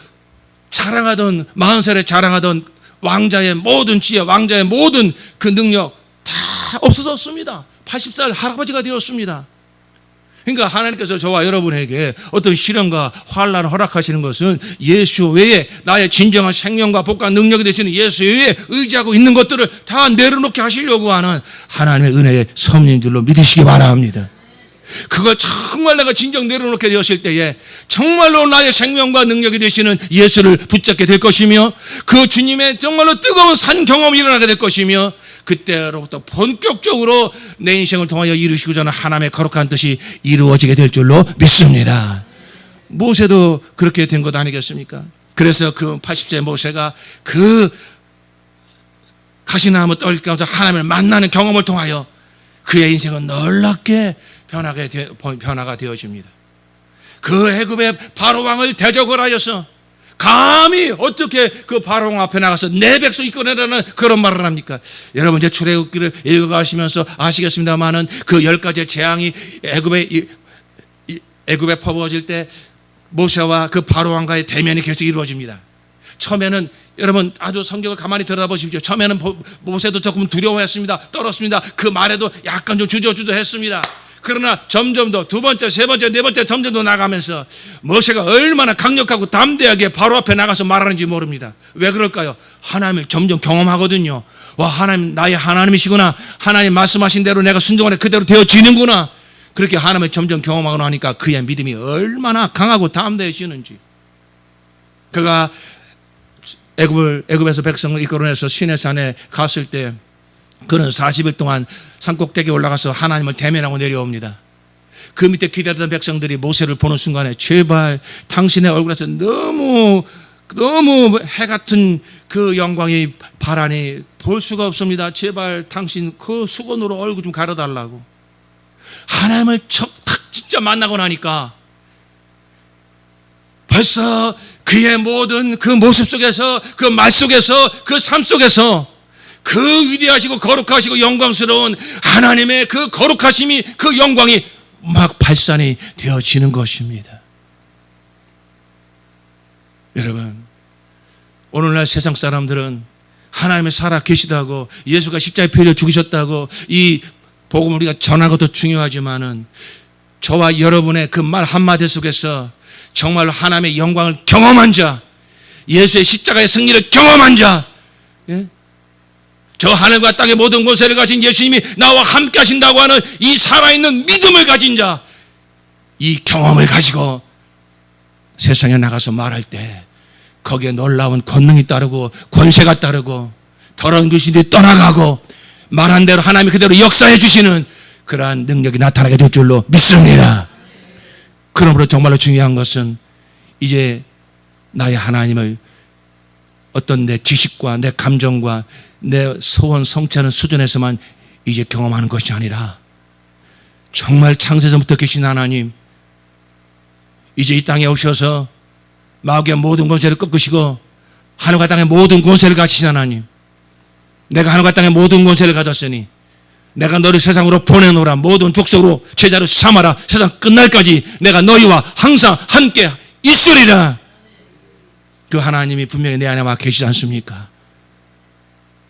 자랑하던 40살에 자랑하던 왕자의 모든 지혜, 왕자의 모든 그 능력 다 없어졌습니다. 80살 할아버지가 되었습니다. 그러니까 하나님께서 저와 여러분에게 어떤 시련과 환난을 허락하시는 것은 예수 외에 나의 진정한 생명과 복과 능력이 되시는 예수 외에 의지하고 있는 것들을 다 내려놓게 하시려고 하는 하나님의 은혜의 섭리인 줄로 믿으시기 바랍니다. 그걸 정말 내가 진정 내려놓게 되었을 때에 정말로 나의 생명과 능력이 되시는 예수를 붙잡게 될 것이며 그 주님의 정말로 뜨거운 산 경험이 일어나게 될 것이며 그때로부터 본격적으로 내 인생을 통하여 이루시고자 하는 하나님의 거룩한 뜻이 이루어지게 될 줄로 믿습니다. 모세도 그렇게 된 것 아니겠습니까? 그래서 그 80세 모세가 그 가시나무 떨 가운데 하나님을 만나는 경험을 통하여 그의 인생은 놀랍게 변화가 되어집니다. 그 애굽의 바로 왕을 대적을 하여서 감히 어떻게 그 바로 왕 앞에 나가서 내 백성 이끌어내라는 그런 말을 합니까? 여러분 이제 출애굽기를 읽어가시면서 아시겠습니다만은 그 10가지의 재앙이 애굽에 퍼부어질 때 모세와 그 바로 왕과의 대면이 계속 이루어집니다. 처음에는 여러분 아주 성경을 가만히 들여다보십시오. 처음에는 모세도 조금 두려워했습니다. 떨었습니다. 그 말에도 약간 좀 주저주저했습니다. 그러나 점점 더 두 번째, 세 번째, 네 번째 점점 더 나가면서 모세가 얼마나 강력하고 담대하게 바로 앞에 나가서 말하는지 모릅니다. 왜 그럴까요? 하나님을 점점 경험하거든요. 와, 하나님 나의 하나님이시구나. 하나님 말씀하신 대로 내가 순종하네 그대로 되어지는구나. 그렇게 하나님을 점점 경험하고 나니까 그의 믿음이 얼마나 강하고 담대해지는지. 그가 애굽에서 백성을 이끌어내서 시내산에 갔을 때 그는 40일 동안 산꼭대기에 올라가서 하나님을 대면하고 내려옵니다. 그 밑에 기다리던 백성들이 모세를 보는 순간에 제발 당신의 얼굴에서 너무 해 같은 그 영광이 바라니 볼 수가 없습니다. 제발 당신 그 수건으로 얼굴 좀 가려달라고. 하나님을 진짜 만나고 나니까 벌써 그의 모든 그 모습 속에서 그 말 속에서 그 삶 속에서 그 위대하시고 거룩하시고 영광스러운 하나님의 그 거룩하심이 그 영광이 막 발산이 되어지는 것입니다. 여러분 오늘날 세상 사람들은 하나님의 살아 계시다고 예수가 십자가에 피흘려 죽으셨다고 이 복음을 우리가 전하는 것도 중요하지만은 저와 여러분의 그 말 한마디 속에서 정말로 하나님의 영광을 경험한 자, 예수의 십자가의 승리를 경험한 자, 예? 저 하늘과 땅의 모든 권세를 가진 예수님이 나와 함께 하신다고 하는 이 살아있는 믿음을 가진 자, 이 경험을 가지고 세상에 나가서 말할 때 거기에 놀라운 권능이 따르고 권세가 따르고 더러운 귀신들이 떠나가고 말한 대로 하나님이 그대로 역사해 주시는 그러한 능력이 나타나게 될 줄로 믿습니다. 그러므로 정말로 중요한 것은 이제 나의 하나님을 어떤 내 지식과 내 감정과 내 소원 성취하는 수준에서만 이제 경험하는 것이 아니라 정말 창세전부터 계신 하나님, 이제 이 땅에 오셔서 마귀의 모든 권세를 꺾으시고 하늘과 땅의 모든 권세를 가지신 하나님, 내가 하늘과 땅의 모든 권세를 가졌으니 내가 너를 세상으로 보내노라. 모든 족속으로 제자로 삼아라. 세상 끝날까지 내가 너희와 항상 함께 있으리라. 그 하나님이 분명히 내 안에 와 계시지 않습니까?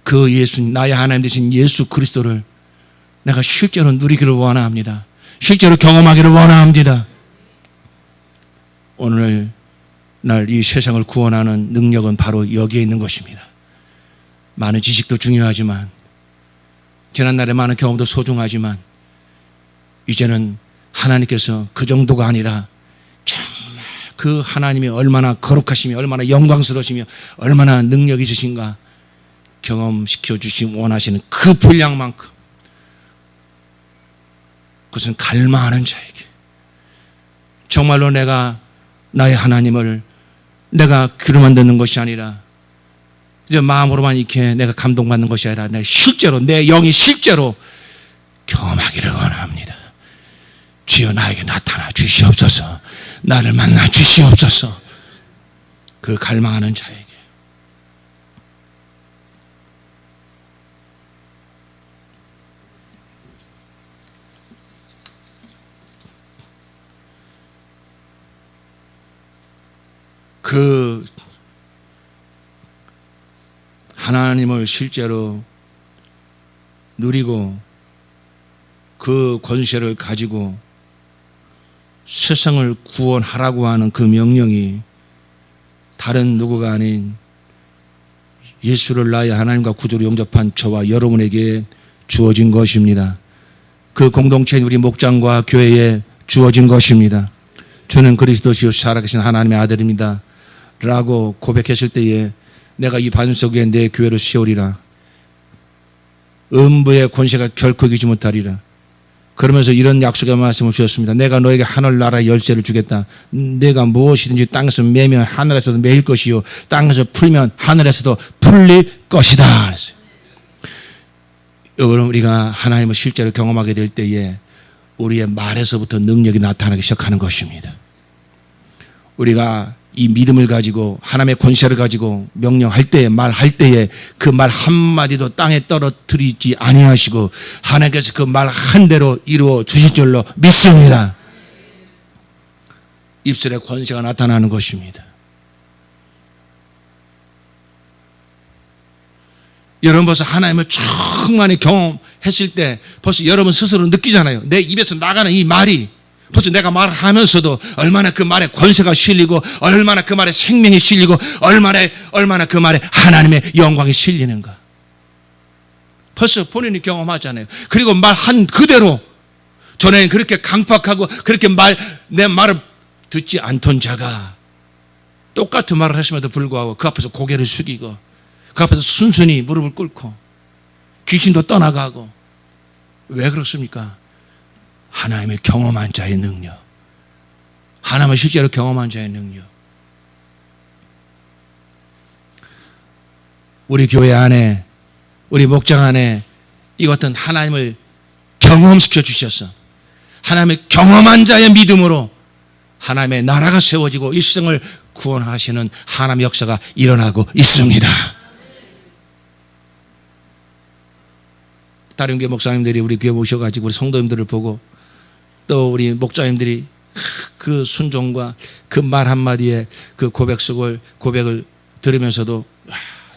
그 예수, 나의 하나님 되신 예수 그리스도를 내가 실제로 누리기를 원합니다. 실제로 경험하기를 원합니다. 오늘 날 이 세상을 구원하는 능력은 바로 여기에 있는 것입니다. 많은 지식도 중요하지만, 지난날의 많은 경험도 소중하지만, 이제는 하나님께서 그 정도가 아니라 정말 그 하나님이 얼마나 거룩하시며 얼마나 영광스러우시며 얼마나 능력이 있으신가 경험시켜 주시기 원하시는 그 분량만큼, 그것은 갈망하는 자에게 정말로 내가 나의 하나님을 내가 귀로만 듣는 것이 아니라 이제 마음으로만 이렇게 내가 감동받는 것이 아니라 내 실제로, 내 영이 실제로 경험하기를 원합니다. 주여 나에게 나타나 주시옵소서. 나를 만나 주시옵소서. 그 갈망하는 자에게. 그 하나님을 실제로 누리고 그 권세를 가지고 세상을 구원하라고 하는 그 명령이 다른 누구가 아닌 예수를 나의 하나님과 구주로 영접한 저와 여러분에게 주어진 것입니다. 그 공동체인 우리 목장과 교회에 주어진 것입니다. 주는 그리스도시요 살아계신 하나님의 아들입니다 라고 고백했을 때에 내가 이 반석 위에 내 교회를 세우리라. 음부의 권세가 결코 이기지 못하리라. 그러면서 이런 약속의 말씀을 주셨습니다. 내가 너에게 하늘나라의 열쇠를 주겠다. 내가 무엇이든지 땅에서 매면 하늘에서도 매일 것이요 땅에서 풀면 하늘에서도 풀릴 것이다 그랬어요. 여러분, 우리가 하나님을 실제로 경험하게 될 때에 우리의 말에서부터 능력이 나타나기 시작하는 것입니다. 우리가 이 믿음을 가지고 하나님의 권세를 가지고 명령할 때에, 말할 때에 그 말 한마디도 땅에 떨어뜨리지 아니하시고 하나님께서 그 말 한 대로 이루어 주실 줄로 믿습니다. 입술에 권세가 나타나는 것입니다. 여러분 벌써 하나님을 충만히 경험했을 때 벌써 여러분 스스로 느끼잖아요. 내 입에서 나가는 이 말이 벌써 내가 말하면서도 얼마나 그 말에 권세가 실리고 얼마나 그 말에 생명이 실리고 얼마나 그 말에 하나님의 영광이 실리는가. 벌써 본인이 경험하잖아요. 그리고 말한 그대로 전에는 그렇게 강팍하고 그렇게 내 말을 듣지 않던 자가 똑같은 말을 했음에도 불구하고 그 앞에서 고개를 숙이고 그 앞에서 순순히 무릎을 꿇고 귀신도 떠나가고. 왜 그렇습니까? 하나님의 경험한 자의 능력, 하나님을 실제로 경험한 자의 능력. 우리 교회 안에, 우리 목장 안에 이 같은 하나님을 경험시켜 주셔서 하나님의 경험한 자의 믿음으로 하나님의 나라가 세워지고 이 세상을 구원하시는 하나님의 역사가 일어나고 있습니다. 다른 교회 목사님들이 우리 교회 모셔가지고 우리 성도님들을 보고 또 우리 목자님들이 그 순종과 그 말 한마디에 그 고백을 들으면서도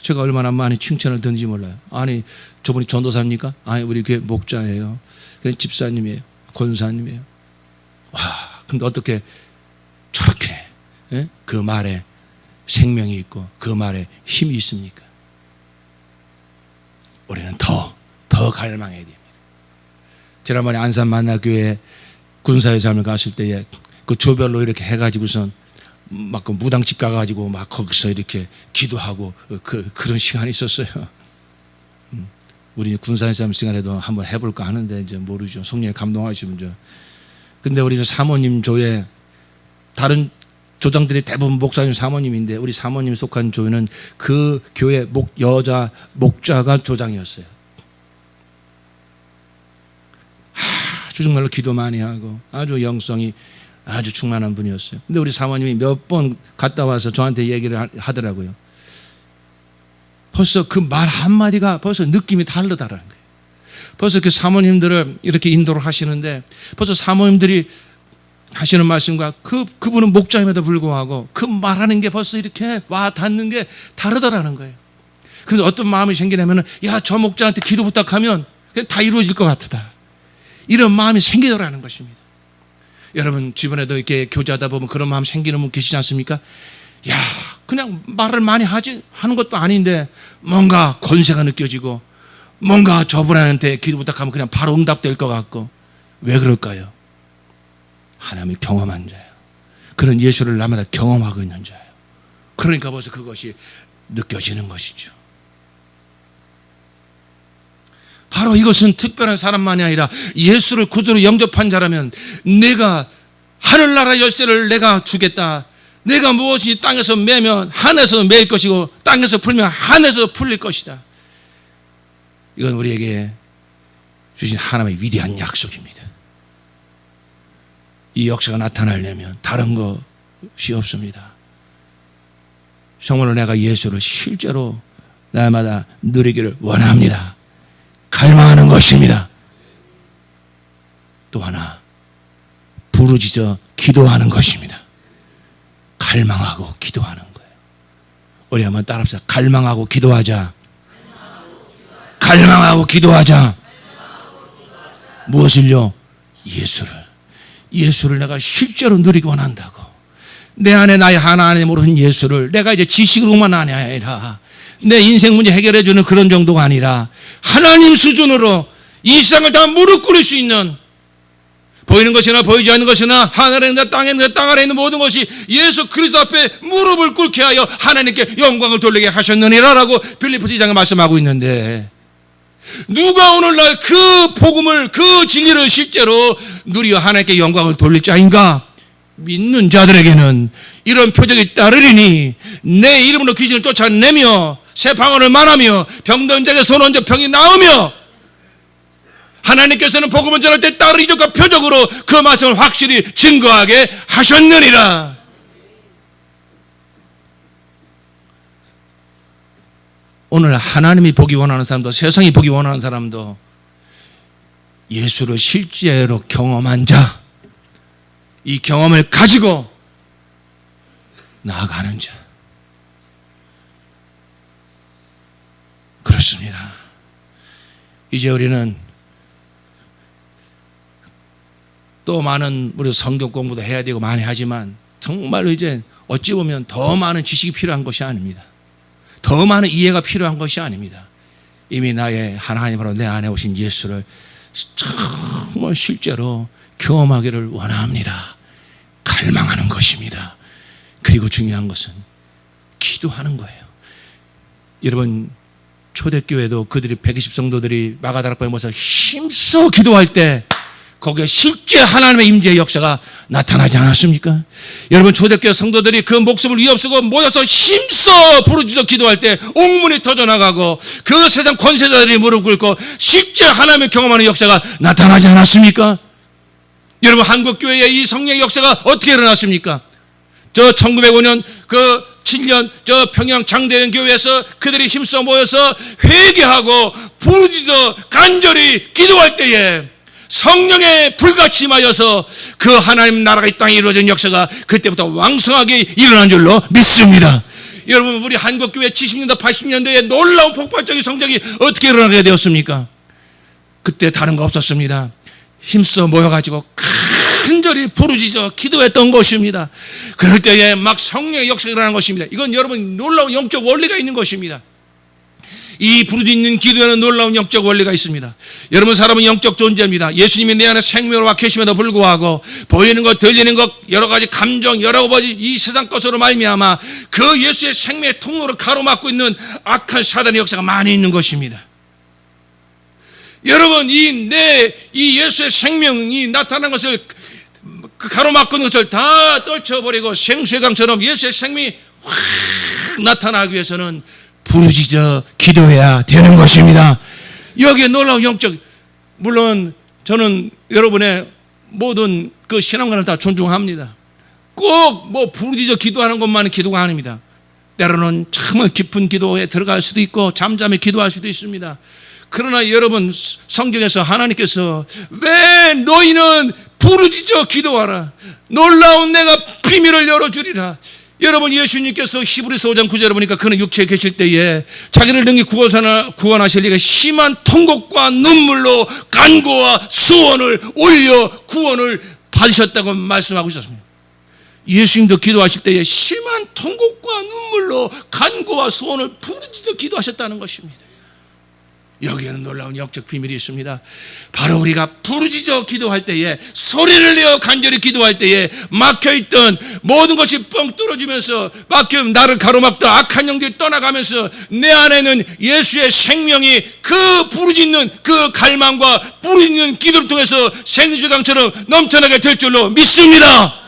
제가 얼마나 많이 칭찬을 듣는지 몰라요. 아니, 저분이 전도사입니까? 아니, 우리 교회 목자예요. 집사님이에요. 권사님이에요. 와, 근데 어떻게 저렇게 그 말에 생명이 있고 그 말에 힘이 있습니까? 우리는 더 갈망해야 됩니다. 지난번에 안산 만나교회 군사의 삶을 갔을 때에 그 조별로 이렇게 해가지고선 막 그 무당집 가가지고 막 거기서 이렇게 기도하고 그런 시간이 있었어요. 우리 군산에서 시간에도 한번 해볼까 하는데 이제 모르죠. 성령에 감동하시면 저. 근데 우리 사모님 조에 다른 조장들이 대부분 목사님 사모님인데 우리 사모님 속한 조는 그 교회 여자 목자가 조장이었어요. 아주 정말로 기도 많이 하고 아주 영성이 아주 충만한 분이었어요. 근데 우리 사모님이 몇 번 갔다 와서 저한테 얘기를 하더라고요. 벌써 그 말 한마디가 벌써 느낌이 다르다라는 거예요. 벌써 그 사모님들을 이렇게 인도를 하시는데 벌써 사모님들이 하시는 말씀과 그분은 목자임에도 불구하고 그 말하는 게 벌써 이렇게 와 닿는 게 다르더라는 거예요. 그런데 어떤 마음이 생기냐면은 야, 저 목자한테 기도 부탁하면 그냥 다 이루어질 것 같다. 이런 마음이 생기더라는 것입니다. 여러분 주변에도 이렇게 교제하다 보면 그런 마음 생기는 분 계시지 않습니까? 야, 그냥 말을 많이 하는 것도 아닌데 뭔가 권세가 느껴지고 뭔가 저분한테 기도 부탁하면 그냥 바로 응답될 것 같고. 왜 그럴까요? 하나님이 경험한 자예요. 그런 예수를 날마다 경험하고 있는 자예요. 그러니까 벌써 그것이 느껴지는 것이죠. 바로 이것은 특별한 사람만이 아니라 예수를 구주로 영접한 자라면 내가 하늘나라 열쇠를 내가 주겠다. 내가 무엇이 땅에서 매면 하늘에서 매일 것이고 땅에서 풀면 하늘에서 풀릴 것이다. 이건 우리에게 주신 하나님의 위대한 약속입니다. 이 역사가 나타나려면 다른 것이 없습니다. 정말로 내가 예수를 실제로 날마다 누리기를 원합니다. 갈망하는 것입니다. 또 하나 부르짖어 기도하는 것입니다. 갈망하고 기도하는 거예요. 우리 한번 따라합시다. 갈망하고 기도하자. 갈망하고 기도하자. 무엇을요? 예수를 내가 실제로 누리기 원한다고. 내 안에 나의 하나님으로 한 예수를 내가 이제 지식으로만 아니라 내 인생 문제 해결해 주는 그런 정도가 아니라 하나님 수준으로 이 세상을 다 무릎 꿇을 수 있는, 보이는 것이나 보이지 않는 것이나 하늘에 있는 땅에 있는 땅 아래 있는 모든 것이 예수 그리스도 앞에 무릎을 꿇게 하여 하나님께 영광을 돌리게 하셨느니라라고 빌립보서 2장에 말씀하고 있는데, 누가 오늘날 그 복음을, 그 진리를 실제로 누리어 하나님께 영광을 돌릴 자인가? 믿는 자들에게는 이런 표적이 따르리니 내 이름으로 귀신을 쫓아내며 새 방언을 말하며 병든 자에게 손 얹어 병이 나으며, 하나님께서는 복음을 전할 때 따르는 이적과 표적으로 그 말씀을 확실히 증거하게 하셨느니라. 오늘 하나님이 보기 원하는 사람도 세상이 보기 원하는 사람도 예수를 실제로 경험한 자, 이 경험을 가지고 나아가는 자. 그렇습니다. 이제 우리는 또 많은 우리 성경 공부도 해야 되고 많이 하지만 정말로 이제 어찌 보면 더 많은 지식이 필요한 것이 아닙니다. 더 많은 이해가 필요한 것이 아닙니다. 이미 나의 하나님으로 내 안에 오신 예수를 정말 실제로 경험하기를 원합니다. 갈망하는 것입니다. 그리고 중요한 것은 기도하는 거예요. 여러분 초대교회도 그들이 120 성도들이 마가다락방에 모여서 힘써 기도할 때 거기에 실제 하나님의 임재의 역사가 나타나지 않았습니까? 여러분 초대교회 성도들이 그 목숨을 위협쓰고 모여서 힘써 부르짖어 기도할 때 옥문이 터져나가고 그 세상 권세자들이 무릎 꿇고 실제 하나님의 경험하는 역사가 나타나지 않았습니까? 여러분 한국교회의 이 성령의 역사가 어떻게 일어났습니까? 저 1905년 그 7년 저 평양 장대현 교회에서 그들이 힘써 모여서 회개하고 부르짖어 간절히 기도할 때에 성령의 불같이 임하여서 그 하나님 나라가 이 땅에 이루어진 역사가 그때부터 왕성하게 일어난 줄로 믿습니다. 여러분 우리 한국교회 70년대 80년대에 놀라운 폭발적인 성장이 어떻게 일어나게 되었습니까? 그때 다른 거 없었습니다. 힘써 모여가지고 간절히 부르짖어 기도했던 것입니다. 그럴 때에 막 성령의 역사가 일어나는 것입니다. 이건 여러분 놀라운 영적 원리가 있는 것입니다. 이 부르짖는 기도에는 놀라운 영적 원리가 있습니다. 여러분, 사람은 영적 존재입니다. 예수님이 내 안에 생명으로 와 계심에도 불구하고 보이는 것, 들리는 것, 여러 가지 감정, 여러 가지 이 세상 것으로 말미암아 그 예수의 생명의 통로를 가로막고 있는 악한 사단의 역사가 많이 있는 것입니다. 여러분, 이 예수의 생명이 나타난 것을 그 가로막고 있는 것을 다 떨쳐버리고 생수의 강처럼 예수의 생명이 확 나타나기 위해서는 부르짖어 기도해야 되는 것입니다. 여기에 놀라운 영적, 물론 저는 여러분의 모든 그 신앙관을 다 존중합니다. 꼭 뭐 부르짖어 기도하는 것만은 기도가 아닙니다. 때로는 정말 깊은 기도에 들어갈 수도 있고 잠잠히 기도할 수도 있습니다. 그러나 여러분, 성경에서 하나님께서 왜 너희는 부르짖어 기도하라, 놀라운 내가 비밀을 열어주리라. 여러분, 예수님께서 히브리서 5장 9절에 보니까 그는 육체에 계실 때에 자기를 능히 구원하실 리가 심한 통곡과 눈물로 간구와 수원을 올려 구원을 받으셨다고 말씀하고 있었습니다. 예수님도 기도하실 때에 심한 통곡과 눈물로 간구와 수원을 부르짖어 기도하셨다는 것입니다. 여기에는 놀라운 영적 비밀이 있습니다. 바로 우리가 부르짖어 기도할 때에, 소리를 내어 간절히 기도할 때에 막혀있던 모든 것이 뻥 뚫어지면서 나를 가로막던 악한 영들이 떠나가면서 내 안에는 예수의 생명이 그 부르짖는 그 갈망과 부르짖는 기도를 통해서 생수의 강처럼 넘쳐나게 될 줄로 믿습니다.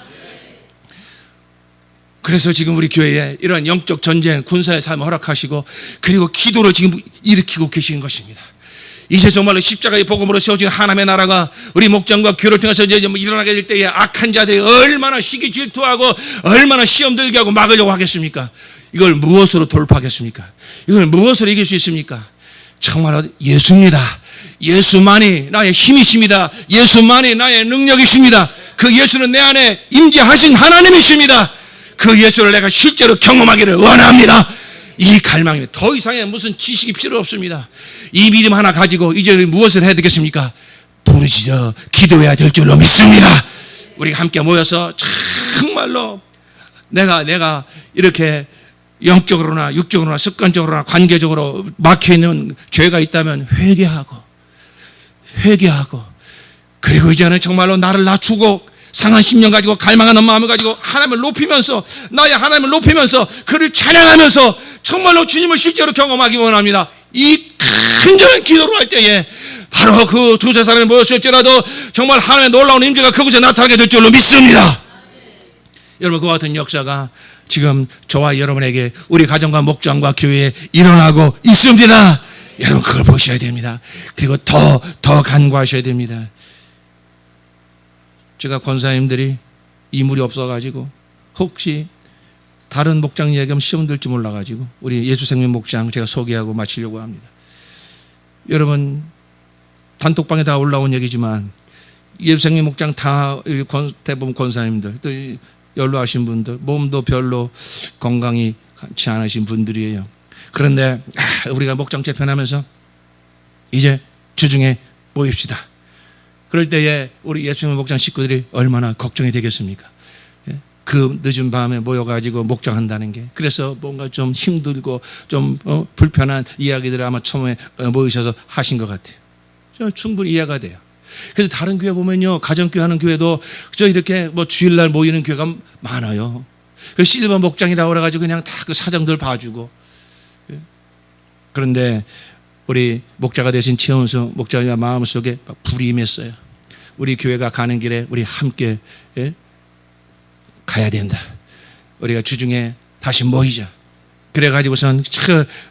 그래서 지금 우리 교회에 이러한 영적 전쟁, 군사의 삶을 허락하시고 그리고 기도를 지금 일으키고 계신 것입니다. 이제 정말로 십자가의 복음으로 세워진 하나님의 나라가 우리 목장과 교회를 통해서 이제 일어나게 될 때에 악한 자들이 얼마나 시기 질투하고 얼마나 시험 들게 하고 막으려고 하겠습니까? 이걸 무엇으로 돌파하겠습니까? 이걸 무엇으로 이길 수 있습니까? 정말로 예수입니다. 예수만이 나의 힘이십니다. 예수만이 나의 능력이십니다. 그 예수는 내 안에 임재하신 하나님이십니다. 그 예수를 내가 실제로 경험하기를 원합니다. 이 갈망이 더 이상의 무슨 지식이 필요 없습니다. 이 믿음 하나 가지고 이제 무엇을 해야 되겠습니까? 부르짖어 기도해야 될 줄로 믿습니다. 우리가 함께 모여서 정말로 내가 이렇게 영적으로나 육적으로나 습관적으로나 관계적으로 막혀있는 죄가 있다면 회개하고 그리고 이제는 정말로 나를 낮추고 상한 심령 가지고 갈망하는 마음을 가지고 하나님을 높이면서 나의 하나님을 높이면서 그를 찬양하면서 정말로 주님을 실제로 경험하기 원합니다. 이 간절한 기도를 할 때에 바로 그 두세 사람이 모였을지라도 정말 하나님의 놀라운 임재가 그곳에 나타나게 될 줄로 믿습니다. 여러분, 그와 같은 역사가 지금 저와 여러분에게 우리 가정과 목장과 교회에 일어나고 있습니다. 여러분, 그걸 보셔야 됩니다. 그리고 더 간구하셔야 됩니다. 제가 권사님들이 이물이 없어가지고 혹시 다른 목장 얘기하면 시험 들지 몰라가지고 우리 예수생명 목장 제가 소개하고 마치려고 합니다. 여러분, 단톡방에 다 올라온 얘기지만 예수생명 목장 다 대부분 권사님들 또 연로하신 분들, 몸도 별로 건강이 좋지 않으신 분들이에요. 그런데 우리가 목장 재편하면서 이제 주중에 모입시다. 그럴 때에 우리 예수님 목장 식구들이 얼마나 걱정이 되겠습니까? 그 늦은 밤에 모여가지고 목장한다는 게. 그래서 뭔가 좀 힘들고 좀 불편한 이야기들을 아마 처음에 모이셔서 하신 것 같아요. 저는 충분히 이해가 돼요. 그래서 다른 교회 보면요, 가정교회 하는 교회도 저 이렇게 뭐 주일날 모이는 교회가 많아요. 그 실버 목장이라고 그래가지고 그냥 다 그 사정들 봐주고. 그런데 우리 목자가 되신 최원수 목자의 마음속에 불이 임했어요. 우리 교회가 가는 길에 우리 함께 가야 된다. 우리가 주중에 다시 모이자. 그래가지고선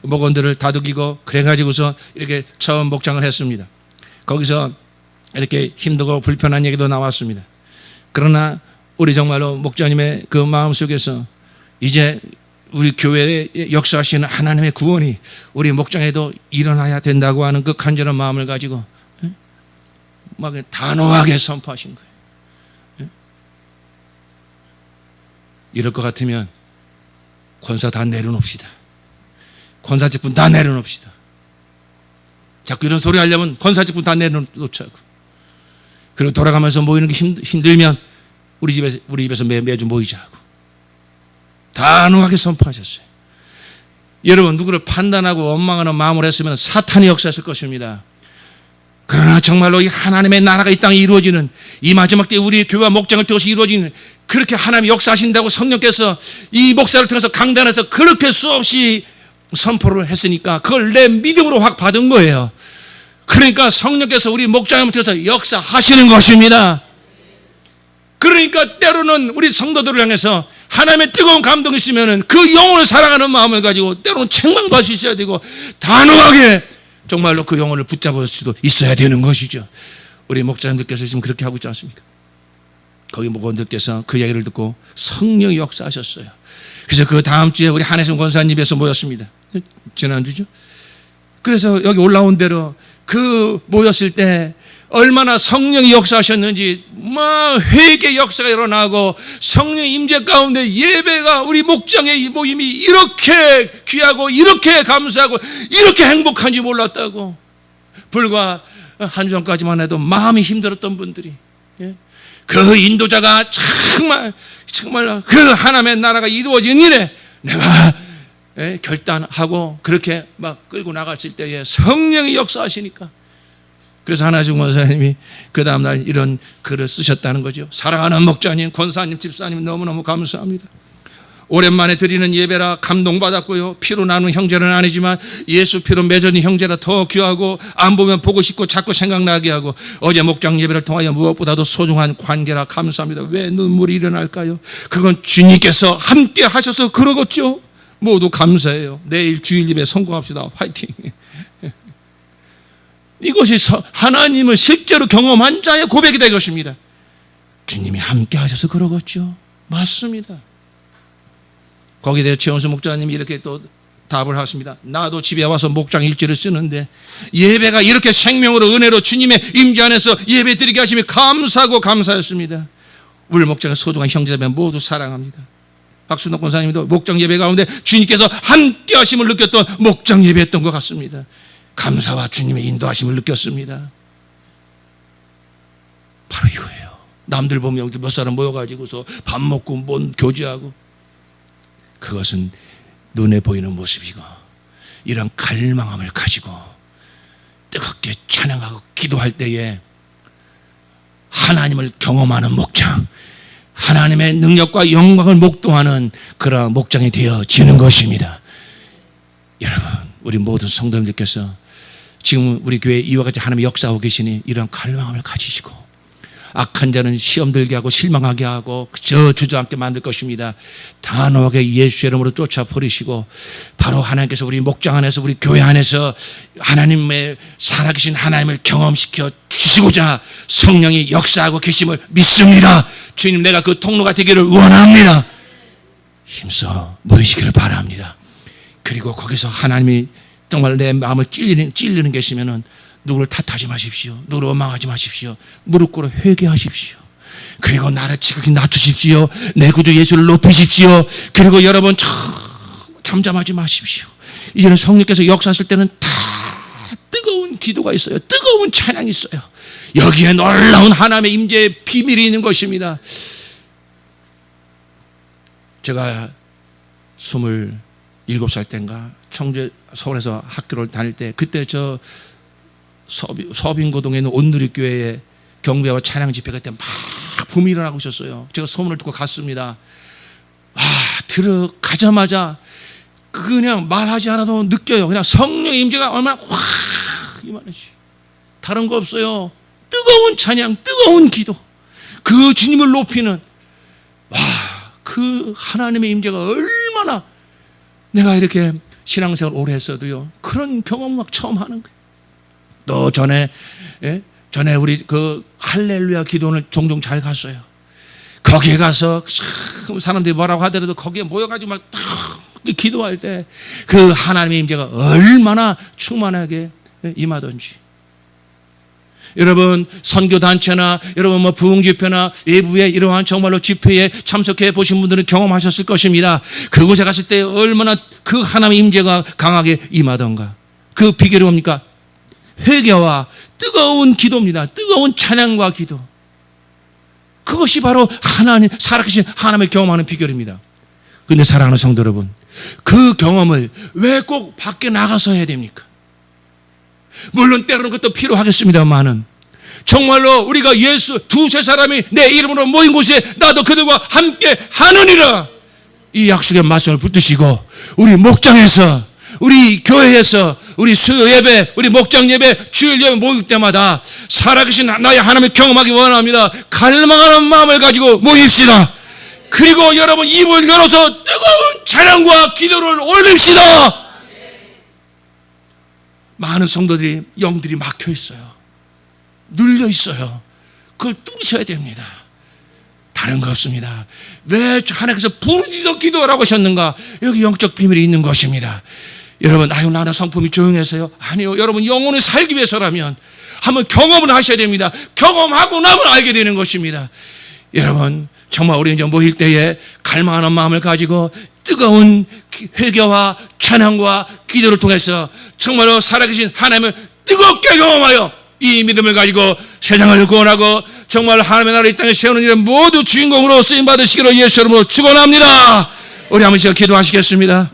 목원들을 다독이고 그래가지고서 이렇게 처음 목장을 했습니다. 거기서 이렇게 힘들고 불편한 얘기도 나왔습니다. 그러나 우리 정말로 목자님의 그 마음속에서 이제 우리 교회에 역사하시는 하나님의 구원이 우리 목장에도 일어나야 된다고 하는 그 간절한 마음을 가지고 막 단호하게 선포하신 거예요. 이럴 것 같으면 권사 다 내려놓읍시다. 권사 직분 다 내려놓읍시다. 자꾸 이런 소리 하려면 권사 직분 다 내려놓자고. 그리고 돌아가면서 모이는 게 힘들면 우리 집에서 매주 모이자고. 단호하게 선포하셨어요. 여러분 누구를 판단하고 원망하는 마음으로 했으면 사탄이 역사했을 것입니다. 그러나 정말로 이 하나님의 나라가 이 땅에 이루어지는 이 마지막 때 우리 교회와 목장을 통해서 이루어지는 그렇게 하나님이 역사하신다고 성령께서 이 목사를 통해서 강단에서 그렇게 수없이 선포를 했으니까 그걸 내 믿음으로 확 받은 거예요. 그러니까 성령께서 우리 목장을 통해서 역사하시는 것입니다. 그러니까 때로는 우리 성도들을 향해서 하나님의 뜨거운 감동이 있으면 그 영혼을 사랑하는 마음을 가지고 때로는 책망도 할 수 있어야 되고 단호하게 정말로 그 영혼을 붙잡을 수도 있어야 되는 것이죠. 우리 목자님들께서 지금 그렇게 하고 있지 않습니까? 거기 목원들께서 그 얘기를 듣고 성령이 역사하셨어요. 그래서 그 다음 주에 우리 한혜순 권사님에서 모였습니다. 지난주죠. 그래서 여기 올라온 대로 그 모였을 때 얼마나 성령이 역사하셨는지 막 회개 역사가 일어나고 성령의 임재 가운데 예배가 우리 목장의 모임이 이렇게 귀하고 이렇게 감사하고 이렇게 행복한지 몰랐다고. 불과 한 주 전까지만 해도 마음이 힘들었던 분들이 그 인도자가 정말 그 하나님의 나라가 이루어진 일에 내가 결단하고 그렇게 막 끌고 나갔을 때에 성령이 역사하시니까 그래서 한혜순 권사님이 그 다음날 이런 글을 쓰셨다는 거죠. 사랑하는 목자님, 권사님, 집사님 너무너무 감사합니다. 오랜만에 드리는 예배라 감동받았고요. 피로 나눈 형제는 아니지만 예수 피로 맺어진 형제라 더 귀하고 안 보면 보고 싶고 자꾸 생각나게 하고 어제 목장 예배를 통하여 무엇보다도 소중한 관계라 감사합니다. 왜 눈물이 일어날까요? 그건 주님께서 함께 하셔서 그러겠죠. 모두 감사해요. 내일 주일 예배 성공합시다. 화이팅. 이것이 하나님을 실제로 경험한 자의 고백이 될 것입니다. 주님이 함께 하셔서 그러겠죠. 맞습니다. 거기에 대해 최원수 목자님이 이렇게 또 답을 하십니다. 나도 집에 와서 목장 일지를 쓰는데 예배가 이렇게 생명으로 은혜로 주님의 임재 안에서 예배 드리게 하시며 감사하고 감사했습니다. 우리 목장의 소중한 형제자매 모두 사랑합니다. 박순덕 권사님도 목장 예배 가운데 주님께서 함께 하심을 느꼈던 목장 예배였던 것 같습니다. 감사와 주님의 인도하심을 느꼈습니다. 바로 이거예요. 남들 보면 몇 사람 모여가지고서 밥 먹고 뭔 교제하고 그것은 눈에 보이는 모습이고 이런 갈망함을 가지고 뜨겁게 찬양하고 기도할 때에 하나님을 경험하는 목장, 하나님의 능력과 영광을 목도하는 그런 목장이 되어지는 것입니다. 여러분, 우리 모든 성도님들께서 지금 우리 교회에 이와 같이 하나님의 역사하고 계시니 이런 갈망함을 가지시고 악한 자는 시험 들게 하고 실망하게 하고 저 주저앉게 만들 것입니다. 단호하게 예수의 이름으로 쫓아버리시고 바로 하나님께서 우리 목장 안에서 우리 교회 안에서 하나님의 살아계신 하나님을 경험시켜 주시고자 성령이 역사하고 계심을 믿습니다. 주님, 내가 그 통로가 되기를 원합니다. 힘써 모이시기를 바랍니다. 그리고 거기서 하나님이 정말 내 마음을 찔리는 계시면은 누구를 탓하지 마십시오. 누구를 원망하지 마십시오. 무릎 꿇어 회개하십시오. 그리고 나를 지극히 낮추십시오. 내 구주 예수를 높이십시오. 그리고 여러분 잠잠하지 마십시오. 이제는 성령께서 역사하실 때는 다 뜨거운 기도가 있어요. 뜨거운 찬양이 있어요. 여기에 놀라운 하나님의 임재의 비밀이 있는 것입니다. 제가 27살 때인가 청주 서울에서 학교를 다닐 때 그때 저 서빙고동에 있는 온누리교회에 경배와 찬양 집회가 그때 막 붐이 일어나고 있었어요. 제가 소문을 듣고 갔습니다. 들어가자마자 그냥 말하지 않아도 느껴요. 그냥 성령의 임재가 얼마나 확 임하는지. 다른 거 없어요. 뜨거운 찬양, 뜨거운 기도. 그 주님을 높이는 그 하나님의 임재가 얼마나 내가 이렇게 신앙생활 오래 했어도요. 그런 경험 막 처음 하는 거예요. 또 전에 우리 그 할렐루야 기도원을 종종 잘 갔어요. 거기에 가서 사람들이 뭐라고 하더라도 거기에 모여가지고 막 기도할 때 그 하나님의 임재가 얼마나 충만하게 임하던지. 여러분 선교단체나 여러분 부흥집회나 외부의 이러한 정말로 집회에 참석해 보신 분들은 경험하셨을 것입니다. 그곳에 갔을 때 얼마나 그 하나님의 임재가 강하게 임하던가. 그 비결이 뭡니까? 회개와 뜨거운 기도입니다. 뜨거운 찬양과 기도. 그것이 바로 하나님 살아계신 하나님을 경험하는 비결입니다. 근데 사랑하는 성도 여러분, 그 경험을 왜 꼭 밖에 나가서 해야 됩니까? 물론 때로는 그것도 필요하겠습니다만은 정말로 우리가 예수 두세 사람이 내 이름으로 모인 곳에 나도 그들과 함께 하느니라, 이 약속의 말씀을 붙드시고 우리 목장에서, 우리 교회에서, 우리 수요 예배, 우리 목장 예배, 주일 예배 모일 때마다 살아계신 나의 하나님을 경험하기 원합니다. 갈망하는 마음을 가지고 모입시다. 그리고 여러분 입을 열어서 뜨거운 찬양과 기도를 올립시다. 많은 성도들이 영들이 막혀 있어요. 눌려 있어요. 그걸 뚫으셔야 됩니다. 다른 거 없습니다. 왜 하나님께서 부르짖어 기도하라고 하셨는가? 여기 영적 비밀이 있는 것입니다. 여러분, 아유 나는 성품이 조용해서요. 아니요, 여러분 영혼을 살기 위해서라면 한번 경험을 하셔야 됩니다. 경험하고 나면 알게 되는 것입니다. 여러분, 정말 우리 이제 모일 때에 갈망하는 마음을 가지고 뜨거운 회개와 찬양과 기도를 통해서 정말로 살아계신 하나님을 뜨겁게 경험하여 이 믿음을 가지고 세상을 구원하고 정말 하나님의 나라를 이 땅에 세우는 일에 모두 주인공으로 쓰임받으시기를 예수 이름으로 축원합니다. 우리 한번 기도하시겠습니다.